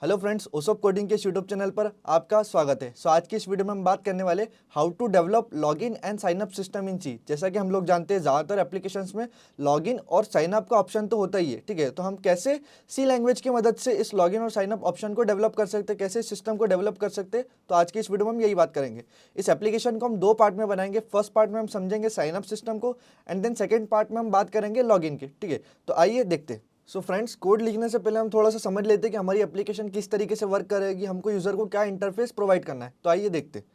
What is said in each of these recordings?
Hello friends, ओसोप coding के YouTube channel पर आपका स्वागत है। आज की इस वीडियो में हम बात करने वाले how to develop login and sign up system in C. जैसा कि हम लोग जानते हैं ज़्यादातर एप्लीकेशंस में लॉगिन और साइन अप का ऑप्शन तो होता ही है, ठीक है। तो हम कैसे सी लैंग्वेज की मदद से इस लॉगिन और साइन अप ऑप्शन को डेवलप कर सकते हैं, कैसे सिस्टम को डेवलप कर सकते हैं, तो आज की इस वीडियो में हम यही बात करेंगे। इस एप्लीकेशन को हम दो पार्ट में बनाएंगे। फर्स्ट पार्ट में हम समझेंगे साइन अप सिस्टम को एंड देन सेकेंड पार्ट में हम बात करेंगे लॉगिन की, ठीक है। तो आइए देखते हैं। सो फ्रेंड्स, कोड लिखने से पहले हम थोड़ा सा समझ लेते हैं कि हमारी एप्लीकेशन किस तरीके से वर्क करेगी, हमको यूज़र को क्या इंटरफेस प्रोवाइड करना है। तो आइए देखते हैं।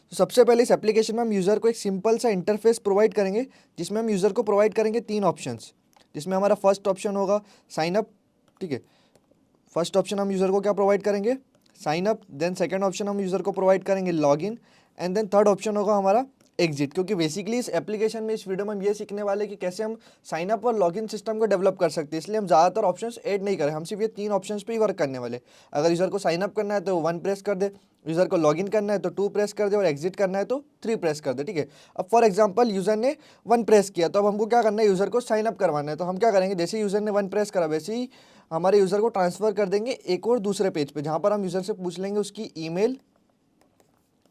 तो सबसे पहले इस एप्लीकेशन में हम यूज़र को एक सिंपल सा इंटरफेस प्रोवाइड करेंगे, जिसमें हम यूज़र को प्रोवाइड करेंगे तीन ऑप्शंस। जिसमें हमारा फर्स्ट ऑप्शन होगा साइन अप, ठीक है। फर्स्ट ऑप्शन हम यूज़र को क्या प्रोवाइड करेंगे, sign up. Then second option हम यूज़र को प्रोवाइड करेंगे login and then third option होगा हमारा एग्जिट। क्योंकि बेसिकली इस एप्लीकेशन में, इस वीडियो में हम ये सीखने वाले कि कैसे हम साइन अप और लॉगिन सिस्टम को डेवलप कर सकते हैं। इसलिए हम ज़्यादातर ऑप्शंस ऐड नहीं करें, हम सिर्फ ये तीन ऑप्शंस पे ही वर्क करने वाले। अगर यूज़र को साइन अप करना है तो 1 प्रेस कर दे, यूज़र को लॉगिन करना है तो 2 प्रेस कर दे और एग्जिट करना है तो 3 प्रेस कर दे, ठीक है। अब फॉर एग्जांपल यूज़र ने 1 प्रेस किया, तो अब हमको क्या करना है, यूज़र को साइन अप करवाना है। तो हम क्या करेंगे, जैसे यूज़र ने 1 प्रेस करा वैसे ही हमारे यूज़र को ट्रांसफ़र कर देंगे एक और दूसरे पेज पे, जहाँ पर हम यूज़र से पूछ लेंगे उसकी ईमेल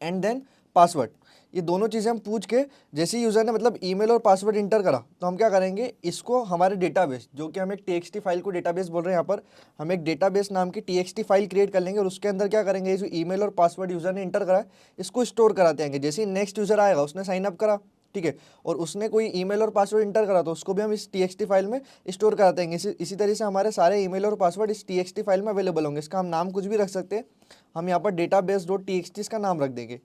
एंड देन पासवर्ड। ये दोनों चीज़ें हम पूछ के, जैसे ही यूज़र ने मतलब ईमेल और पासवर्ड इंटर करा, तो हम क्या करेंगे, इसको हमारे डेटाबेस, जो कि हम एक टीएक्सटी फाइल को डेटाबेस बोल रहे हैं, यहाँ पर हम एक डेटाबेस नाम की टीएक्सटी फाइल क्रिएट कर लेंगे और उसके अंदर क्या करेंगे, ये जो ईमेल और पासवर्ड यूज़र ने इंटर करा है इसको स्टोर कराते आएंगे। जैसे ही नेक्स्ट यूज़र आएगा, उसने साइन अप करा, ठीक है, और उसने कोई ईमेल और पासवर्ड इंटर करा, तो उसको भी हम इस टीएक्सटी फाइल में स्टोर कराते हैं। इसी तरह से हमारे सारे ईमेल और पासवर्ड इस टीएक्सटी फाइल में अवेलेबल होंगे। इसका हम नाम कुछ भी रख सकते हैं, हम यहाँ पर डेटाबेस डॉट टीएक्सटी इसका नाम रख देंगे।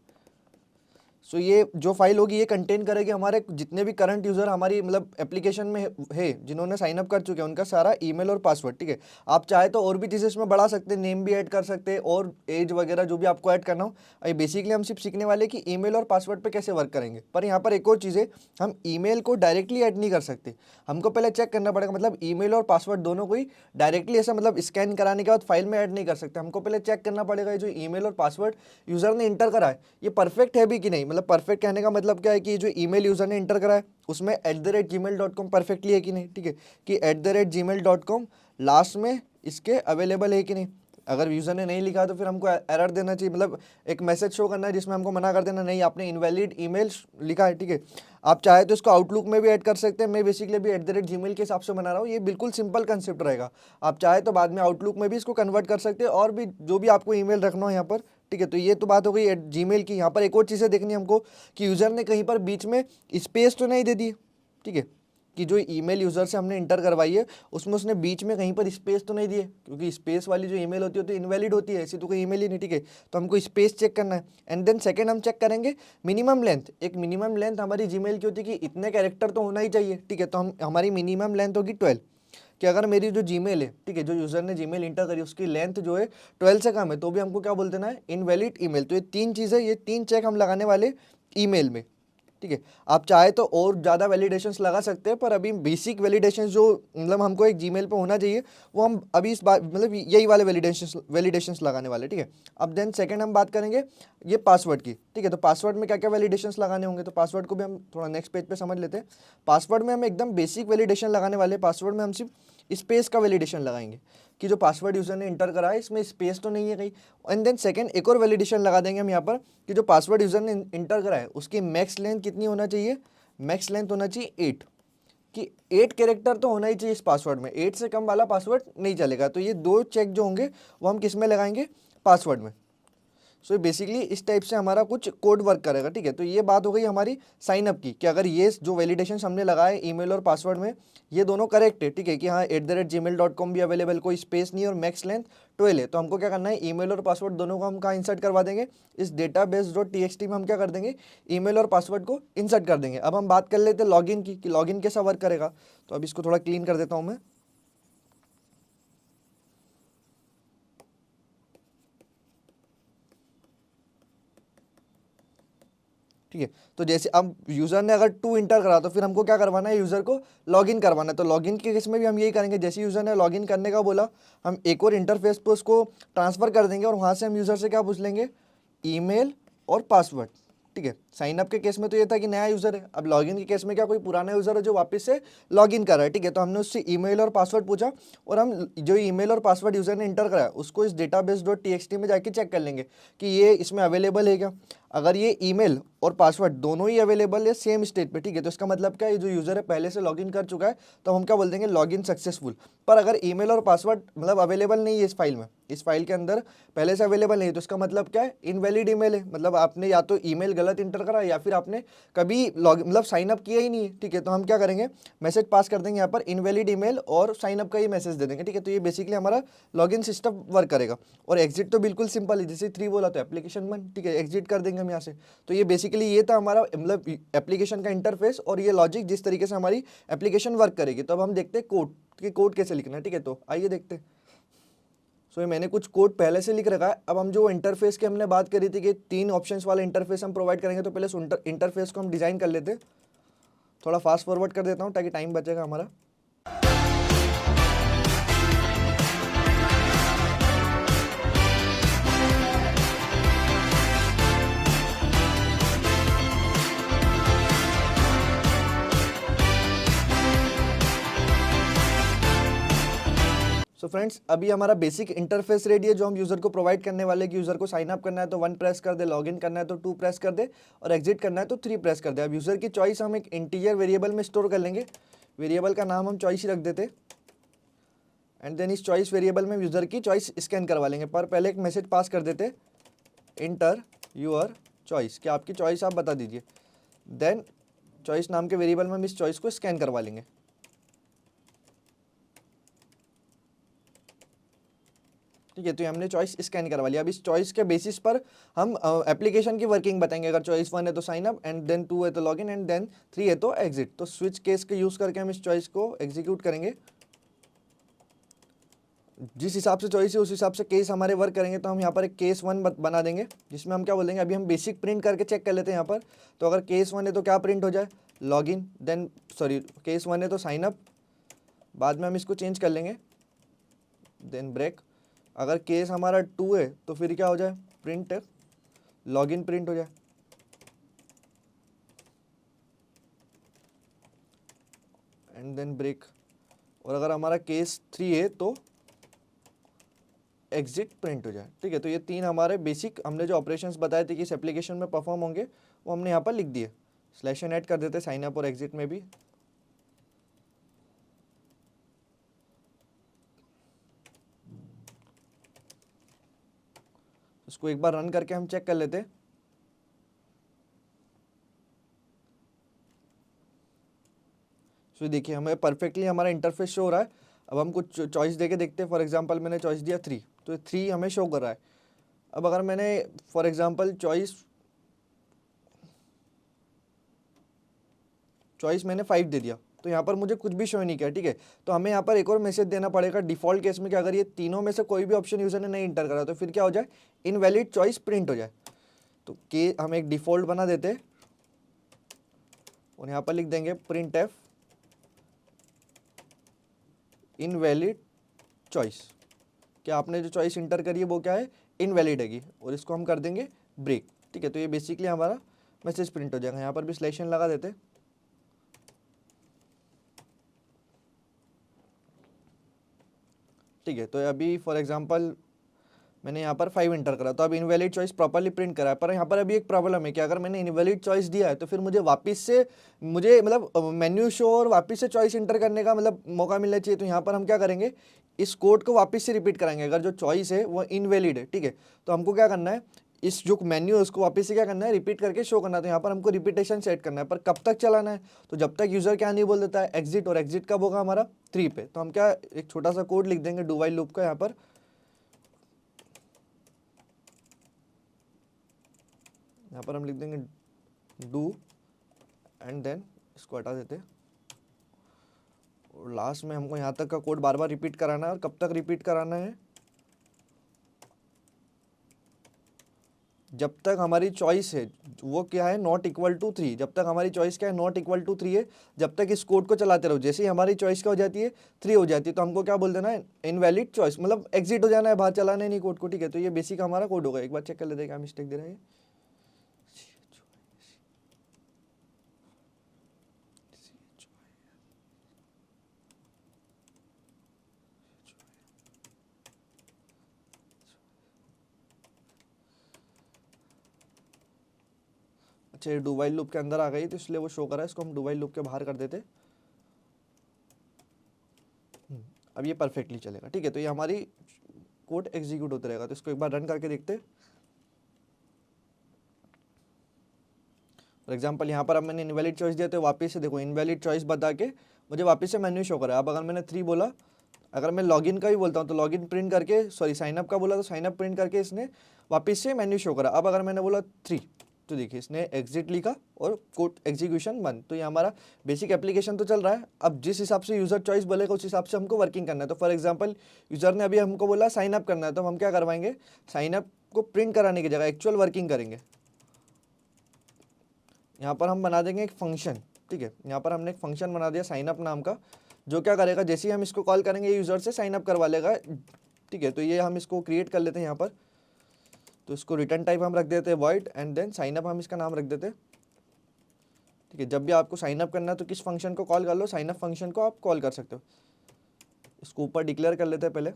सो ये जो फाइल होगी ये कंटेन करेगी हमारे जितने भी करंट यूज़र हमारी मतलब एप्लीकेशन में है, जिन्होंने साइन अप कर चुके हैं, उनका सारा ईमेल और पासवर्ड, ठीक है। आप चाहे तो और भी चीज़ें इसमें बढ़ा सकते हैं, नेम भी ऐड कर सकते हैं और एज वगैरह जो भी आपको ऐड करना हो। ये बेसिकली हम सिर्फ सीखने वाले कि ईमेल और पासवर्ड पे कैसे वर्क करेंगे। पर यहाँ पर एक और चीज़ है, हम ईमेल को डायरेक्टली ऐड नहीं कर सकते, हमको पहले चेक करना पड़ेगा। मतलब ईमेल और पासवर्ड दोनों को ही डायरेक्टली ऐसा मतलब स्कैन कराने के बाद फाइल में ऐड नहीं कर सकते। हमको पहले चेक करना पड़ेगा ये जो ईमेल और पासवर्ड यूज़र ने इंटर करा है ये परफेक्ट है भी कि नहीं। मतलब परफेक्ट कहने का मतलब क्या है कि जो ईमेल यूज़र ने इंटर करा है उसमें @gmail.com परफेक्टली है कि नहीं, ठीक है, कि @gmail.com लास्ट में इसके अवेलेबल है कि नहीं। अगर यूज़र ने नहीं लिखा तो फिर हमको एरर देना चाहिए, मतलब एक मैसेज शो करना है जिसमें हमको मना कर देना, नहीं आपने इनवैलिड ईमेल लिखा है, ठीक है। आप चाहे तो इसको आउटलुक में भी ऐड कर सकते हैं। मैं बेसिकली अभी @gmail के हिसाब से बना रहा हूँ, ये बिल्कुल सिंपल कंसेप्ट रहेगा। आप चाहे तो बाद में आउटलुक में भी इसको कन्वर्ट कर सकते हैं और भी जो भी आपको ईमेल रखना हो यहाँ पर, ठीक है। तो ये तो बात हो गई जीमेल की। यहाँ पर एक और चीज़ें देखनी है हमको कि यूज़र ने कहीं पर बीच में स्पेस तो नहीं दे दी, ठीक है, कि जो ईमेल यूज़र से हमने इंटर करवाई है उसमें उसने बीच में कहीं पर स्पेस तो नहीं दिए, क्योंकि स्पेस वाली जो ईमेल होती है तो इनवैलिड होती है, ऐसी तो कोई ईमेल ही नहीं, ठीक है। तो हमको स्पेस चेक करना है एंड देन सेकंड हम चेक करेंगे मिनिमम लेंथ। एक मिनिमम लेंथ हमारी जीमेल की होती है कि इतने कैरेक्टर तो होना ही चाहिए, ठीक है। तो हमारी मिनिमम लेंथ होगी 12, कि अगर मेरी जो जीमेल है, ठीक है, जो यूज़र ने जीमेल इंटर करी उसकी लेंथ जो है 12 से कम है, तो भी हमको क्या बोल देना है, इनवैलिड ईमेल। तो ये तीन चीज़ें, ये तीन चेक हम लगाने वाले ईमेल में, ठीक है। आप चाहे तो और ज़्यादा वैलिडेशंस लगा सकते हैं, पर अभी बेसिक वैलिडेशंस जो मतलब हमको एक जीमेल पे होना चाहिए वो हम अभी इस बात मतलब यही वाले वैलिडेशंस लगाने वाले, ठीक है। अब देन सेकंड हम बात करेंगे ये पासवर्ड की, ठीक है। तो पासवर्ड में क्या क्या वैलिडेशंस लगाने होंगे, तो पासवर्ड को भी हम थोड़ा नेक्स्ट पेज पे समझ लेते हैं। पासवर्ड में हम एकदम बेसिक वैलिडेशन लगाने वाले। पासवर्ड में हम सिर्फ स्पेस का वैलिडेशन लगाएंगे कि जो पासवर्ड यूज़र ने इंटर करा है इसमें स्पेस तो नहीं है कहीं। एंड देन सेकंड एक और वैलिडेशन लगा देंगे हम यहाँ पर कि जो पासवर्ड यूज़र ने इंटर करा है उसकी मैक्स लेंथ कितनी होना चाहिए, मैक्स लेंथ होना चाहिए 8, कि 8 कैरेक्टर तो होना ही चाहिए इस पासवर्ड में, 8 से कम वाला पासवर्ड नहीं चलेगा। तो ये दो चेक जो होंगे वो हम किस में लगाएंगे, पासवर्ड में। सो बेसिकली इस टाइप से हमारा कुछ कोड वर्क करेगा, ठीक है। तो ये बात हो गई हमारी साइन अप की, कि अगर ये जो वैलिडेशन हमने लगाए ईमेल और पासवर्ड में ये दोनों करेक्ट है, ठीक है, कि हाँ @gmail.com भी अवेलेबल, कोई स्पेस नहीं और मैक्स लेंथ 12 है, तो हमको क्या करना है, ईमेल और पासवर्ड दोनों को हम कहाँ इंसर्ट करवा देंगे, इस डेटाबेस डॉट टीएक्सटी में हम क्या कर देंगे, ईमेल और पासवर्ड को इंसर्ट कर देंगे। अब हम बात कर लेते हैं लॉगिन की, कि लॉगिन कैसा वर्क करेगा। तो अब इसको थोड़ा क्लीन कर देता हूँ मैं। ठीक है, तो जैसे अब यूज़र ने अगर 2 इंटर करा तो फिर हमको क्या करवाना है, यूज़र को लॉगिन करवाना है। तो लॉगिन के केस में भी हम यही करेंगे, जैसे यूज़र ने लॉगिन करने का बोला हम एक और इंटरफेस पे उसको ट्रांसफ़र कर देंगे और वहाँ से हम यूज़र से क्या पूछ लेंगे, ईमेल और पासवर्ड, ठीक है। साइन अप के केस में तो ये था कि नया यूज़र है, अब लॉगिन के केस में क्या कोई पुराना यूज़र है जो वापस से लॉगिन कर रहा है, ठीक है। तो हमने उससे ईमेल और पासवर्ड पूछा और हम जो ईमेल और पासवर्ड यूज़र ने इंटर कराया उसको इस database.txt में जाके चेक कर लेंगे कि ये इसमें अवेलेबल है क्या। अगर ये ईमेल और पासवर्ड दोनों ही अवेलेबल है सेम स्टेट पे, ठीक है, तो इसका मतलब क्या है, ये जो यूज़र है पहले से लॉगिन कर चुका है, तो हम क्या बोल देंगे, लॉगिन सक्सेसफुल। पर अगर ईमेल और पासवर्ड मतलब अवेलेबल नहीं है इस फाइल में, इस फाइल के अंदर पहले से अवेलेबल नहीं है, तो इसका मतलब क्या है, इनवैलिड ईमेल है, मतलब आपने या तो ईमेल गलत इंटर करा या फिर आपने कभी लॉग मतलब साइन अप किया ही नहीं है, ठीक है। तो हम क्या करेंगे, मैसेज पास कर देंगे यहाँ पर इनवैलिड ईमेल और साइन अप का ही मैसेज दे देंगे, ठीक है। तो ये बेसिकली हमारा लॉगिन सिस्टम वर्क करेगा। और एग्जिट तो बिल्कुल सिंपल है, जैसे 3 बोला तो एप्लीकेशन बंद, ठीक है, एग्जिट कर देंगे हम यहाँ से। तो ये बेसिकली ये था हमारा मतलब एप्लीकेशन का इंटरफेस और ये लॉजिक जिस तरीके से हमारी एप्लीकेशन वर्क करेगी। तो अब हम देखते हैं कोड कि कोड कैसे लिखना है, ठीक है। तो आइए देखते हैं। सो ये मैंने कुछ कोड पहले से लिख रखा है। अब हम जो इंटरफेस की हमने बात करी थी कि 3 ऑप्शंस वाला इंटरफेस हम प्रोवाइड करेंगे, तो पहले उस इंटरफेस को हम डिज़ाइन कर लेते हैं। थोड़ा फास्ट फॉरवर्ड कर देता हूँ ताकि टाइम बचेगा हमारा। सो फ्रेंड्स, अभी हमारा बेसिक इंटरफेस रेडी है जो हम यूज़र को प्रोवाइड करने वाले कि यूज़र को साइन अप करना है तो 1 प्रेस कर दे, लॉगिन करना है तो 2 प्रेस कर दे और एग्जिट करना है तो 3 प्रेस कर दे। अब यूज़र की चॉइस हम एक इंटीजर वेरिएबल में स्टोर कर लेंगे। वेरिएबल का नाम हम चॉइस ही रख देते एंड देन इस चॉइस वेरिएबल में यूज़र की चॉइस स्कैन करवा लेंगे। पर पहले एक मैसेज पास कर देते, इंटर यूर चॉइस, कि आपकी चॉइस आप बता दीजिए। देन चॉइस नाम के वेरिएबल में हम इस चॉइस को स्कैन करवा लेंगे, ठीक है। तो ये हमने चॉइस स्कैन करवा लिया। अब इस चॉइस के बेसिस पर हम एप्लीकेशन की वर्किंग बताएंगे। अगर चॉइस 1 है तो साइन अप एंड देन 2 है तो लॉगिन एंड देन 3 है तो एग्जिट। तो स्विच केस के यूज़ करके हम इस चॉइस को एग्जीक्यूट करेंगे। जिस हिसाब से चॉइस है उस हिसाब से केस हमारे वर्क करेंगे। तो हम यहाँ पर एक केस 1 बना देंगे जिसमें हम क्या बोलेंगे, अभी हम बेसिक प्रिंट करके चेक कर लेते हैं यहाँ पर। तो अगर केस 1 है तो क्या प्रिंट हो जाए, लॉगिन, देन सॉरी केस 1 है तो साइन अप, बाद में हम इसको चेंज कर लेंगे, देन ब्रेक। अगर केस हमारा 2 है तो फिर क्या हो जाए, प्रिंट लॉगिन प्रिंट हो जाए, एंड देन ब्रेक। और अगर हमारा केस 3 है तो एग्जिट प्रिंट हो जाए, ठीक है। तो ये 3 हमारे बेसिक हमने जो ऑपरेशंस बताए थे कि इस एप्लीकेशन में परफॉर्म होंगे वो हमने यहाँ पर लिख दिए। स्लैश एन ऐड कर देते साइन अप और एग्जिट में भी। इसको एक बार रन करके हम चेक कर लेते। तो देखिए हमें परफेक्टली हमारा इंटरफेस शो हो रहा है। अब हम कुछ चॉइस देके देखते हैं। फॉर एग्जांपल मैंने चॉइस दिया 3, तो 3 हमें शो कर रहा है। अब अगर मैंने फॉर एग्जांपल चॉइस मैंने 5 दे दिया तो यहाँ पर मुझे कुछ भी शो नहीं किया, ठीक है। तो हमें यहाँ पर एक और मैसेज देना पड़ेगा डिफ़ॉल्ट केस में कि अगर ये तीनों में से कोई भी ऑप्शन यूज़र ने नहीं इंटर करा तो फिर क्या हो जाए, इनवैलिड चॉइस प्रिंट हो जाए। तो के हम एक डिफ़ॉल्ट बना देते और यहाँ पर लिख देंगे प्रिंट एफ इनवैलिड चॉइस, क्या आपने जो चॉइस इंटर करी है वो क्या है, इनवैलिड हैगी। और इसको हम कर देंगे ब्रेक, ठीक है। तो ये बेसिकली हमारा मैसेज प्रिंट हो जाएगा। यहाँ पर भी स्लैश एन लगा देते, ठीक है। तो अभी फॉर एग्जांपल मैंने यहाँ पर 5 इंटर करा तो अब इनवैलिड चॉइस प्रॉपर्ली प्रिंट करा है। पर यहाँ पर अभी एक प्रॉब्लम है कि अगर मैंने इनवैलिड चॉइस दिया है तो फिर मुझे वापस से मतलब मेन्यू शो और वापस से चॉइस इंटर करने का मतलब मौका मिलना चाहिए। तो यहाँ पर हम क्या करेंगे, इस कोड को वापस से रिपीट कराएंगे। अगर जो चॉइस है वो इनवैलिड है, ठीक है, तो हमको क्या करना है, इस जो मेन्यू है उसको वापस से क्या करना है, रिपीट करके शो करना है। तो यहाँ पर हमको रिपीटेशन सेट करना है, पर कब तक चलाना है, तो जब तक यूज़र क्या नहीं बोल देता है एग्जिट, और एग्जिट कब होगा हमारा 3 पे। तो हम क्या एक छोटा सा कोड लिख देंगे डू व्हाइल लूप का। यहाँ पर हम लिख देंगे डू एंड देन इसको हटा देते हैं। और लास्ट में हमको यहाँ तक का कोड बार बार रिपीट कराना है। और कब तक रिपीट कराना है, जब तक हमारी चॉइस है वो क्या है, नॉट इक्वल टू 3। जब तक हमारी चॉइस क्या है, नॉट इक्वल टू 3 है, जब तक इस कोड को चलाते रहो। जैसे ही हमारी चॉइस क्या हो जाती है, 3 हो जाती है, तो हमको क्या बोल देना है, इनवैलिड चॉइस, मतलब एग्जिट हो जाना है, बाहर चलाना है नहीं कोड को, ठीक है। तो ये बेसिक हमारा कोड होगा। एक बार चेक कर लेते हैं क्या मिस्टेक दे रहा है। अच्छा ये डू वाइल लूप के अंदर आ गई तो इसलिए वो शो कर रहा है, इसको हम डू वाइल लूप के बाहर कर देते। अब ये परफेक्टली चलेगा, ठीक है। तो ये हमारी कोड एग्जीक्यूट होता रहेगा, तो इसको एक बार रन करके देखते। फॉर एग्जाम्पल यहाँ पर अब मैंने इनवैलिड चॉइस दिया तो वापस से देखो इनवैलिड चॉइस बता के मुझे वापस से मेन्यू शो करा है। अब अगर मैंने 3 बोला, अगर मैं लॉगिन का भी बोलता हूँ तो लॉगिन प्रिंट करके, सॉरी साइनअप का बोला तो साइनअप प्रिंट करके इसने वापस से मेन्यू शो करा। अब अगर मैंने बोला 3 तो देखिए इसने एग्जिट लिखा और कोड एग्जीक्यूशन बंद। तो ये हमारा बेसिक एप्लीकेशन तो चल रहा है। अब जिस हिसाब से यूज़र चॉइस बोलेगा उस हिसाब से हमको वर्किंग करना है। तो फॉर एग्जांपल यूज़र ने अभी हमको बोला साइन अप करना है, तो हम क्या करवाएंगे, साइन अप को प्रिंट कराने की जगह एक्चुअल वर्किंग करेंगे। यहाँ पर हम बना देंगे एक फंक्शन, ठीक है। यहाँ पर हमने एक फंक्शन बना दिया साइन अप नाम का, जो क्या करेगा, जैसे ही हम इसको कॉल करेंगे यूज़र से साइन अप करवा लेगा, ठीक है। तो ये हम इसको क्रिएट कर लेते हैं यहाँ पर। तो इसको रिटर्न टाइप हम रख देते हैं void, and then sign up हम इसका नाम रख देते हैं, ठीक है। जब भी आपको साइन अप करना है तो किस फंक्शन को कॉल कर लो, साइन अप फंक्शन को आप कॉल कर सकते हो। इसको ऊपर डिक्लेयर कर लेते हैं पहले,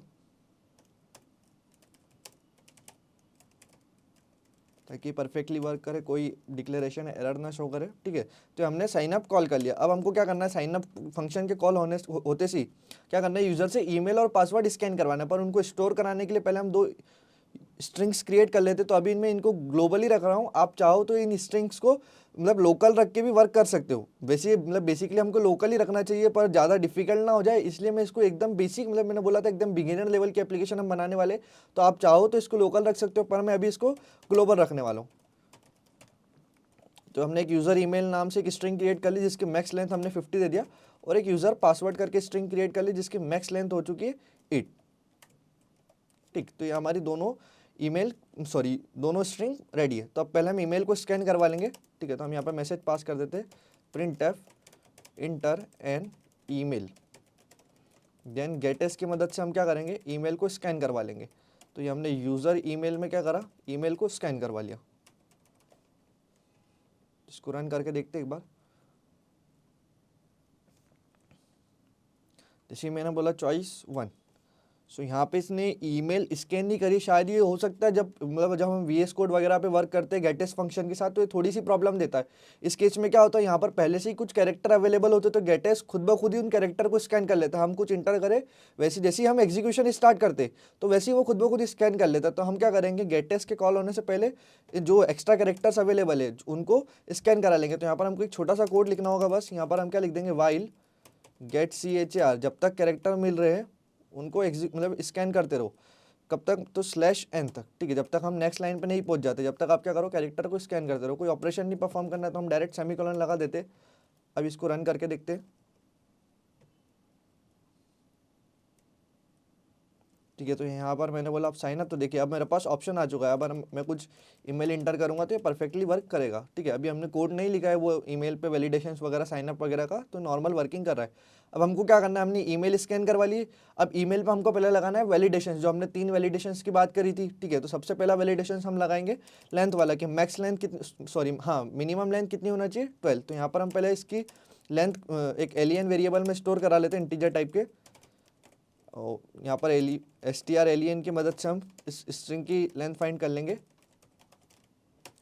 ताकि परफेक्टली वर्क करे, कोई डिक्लेरेशन एरर ना शो करे, ठीक है। तो हमने साइन अप कॉल कर लिया। अब हमको क्या करना है, साइन अप फंक्शन के कॉल होते सी क्या करना है, यूजर से ईमेल और पासवर्ड स्कैन करवाना है। पर उनको स्टोर कराने के लिए पहले हम 2 स्ट्रिंग्स क्रिएट कर लेते। तो अभी इनमें इनको ग्लोबली रख रहा हूँ, आप चाहो तो इन स्ट्रिंग्स को मतलब लोकल रख के भी वर्क कर सकते हो। वैसे मतलब बेसिकली हमको लोकल ही रखना चाहिए, पर ज़्यादा डिफिकल्ट ना हो जाए, इसलिए मैं इसको एकदम बेसिक, मतलब मैंने बोला था एकदम बिगिनर लेवल की एप्लीकेशन हम बनाने वाले। तो आप चाहो तो इसको लोकल रख सकते हो, पर मैं अभी इसको ग्लोबल रखने वाला हूँ। तो हमने एक यूज़र ईमेल नाम से एक स्ट्रिंग क्रिएट कर ली जिसकी मैक्स लेंथ हमने 50 दे दिया, और एक यूज़र पासवर्ड करके स्ट्रिंग क्रिएट कर ली जिसकी मैक्स लेंथ हो चुकी है 8, ठीक। तो ये हमारी दोनों स्ट्रिंग रेडी है। तो अब पहले हम ईमेल को स्कैन करवा लेंगे, ठीक है। तो हम यहाँ पर मैसेज पास कर देते हैं, printf enter an email, then gets की मदद से हम क्या करेंगे, ईमेल को स्कैन करवा लेंगे। तो ये हमने यूज़र ईमेल में क्या करा, ईमेल को स्कैन करवा लिया। इसको रन करके देखते एक बार। जैसे मैंने बोला चॉइस 1, सो यहाँ पे इसने ईमेल स्कैन नहीं करी। शायद ये हो सकता है जब हम VS कोड वगैरह पे वर्क करते हैं गेटेस फंक्शन के साथ, तो ये थोड़ी सी प्रॉब्लम देता है। इस केस में क्या होता है, यहाँ पर पहले से ही कुछ कैरेक्टर अवेलेबल होते, तो गेटेस खुद ब खुद ही उन कैरेक्टर को स्कैन कर लेता है। हम कुछ इंटर करें, वैसे जैसे ही हम एग्जीक्यूशन स्टार्ट करते तो वैसे ही वो खुद ब खुद स्कैन कर लेता। तो हम क्या करेंगे, गेटेस के कॉल होने से पहले जो एक्स्ट्रा कैरेक्टर्स अवेलेबल है उनको स्कैन करा लेंगे। तो यहाँ पर हमको एक छोटा सा कोड लिखना होगा बस। यहाँ पर हम क्या लिख देंगे, वाइल गेट char, जब तक कैरेक्टर मिल रहे हैं उनको मतलब स्कैन करते रहो। कब तक, तो /n तक, ठीक है। जब तक हम नेक्स्ट लाइन पे नहीं पहुंच जाते, जब तक आप क्या करो, कैरेक्टर को स्कैन करते रहो। कोई ऑपरेशन नहीं परफॉर्म करना है तो हम डायरेक्ट सेमीकोलन लगा देते। अब इसको रन करके देखते, ठीक है। तो यहाँ पर मैंने बोला आप साइन अप, तो देखिए अब मेरे पास ऑप्शन आ चुका है। अब मैं कुछ ईमेल इंटर करूंगा तो ये परफेक्टली वर्क करेगा, ठीक है। अभी हमने कोड नहीं लिखा है वो ईमेल पे वैलिडेशंस वगैरह साइन अप वगैरह का, तो नॉर्मल वर्किंग कर रहा है। अब हमको क्या करना है, हमने ईमेल स्कैन करवा ली। अब ईमेल पे हमको पहले लगाना है वैलिडेशंस, जो हमने 3 वैलिडेशंस की बात करी थी, ठीक है। तो सबसे पहला वैलिडेशंस हम लगाएंगे लेंथ वाला, कि मैक्स लेंथ कितनी, सॉरी हाँ मिनिमम लेंथ कितनी होना चाहिए 12। तो यहाँ पर हम पहले इसकी लेंथ एक एलियन वेरिएबल में स्टोर करा लेते हैं, इंटीजर टाइप के। और यहाँ पर str एलियन की मदद से हम इस स्ट्रिंग की लेंथ फाइंड कर लेंगे,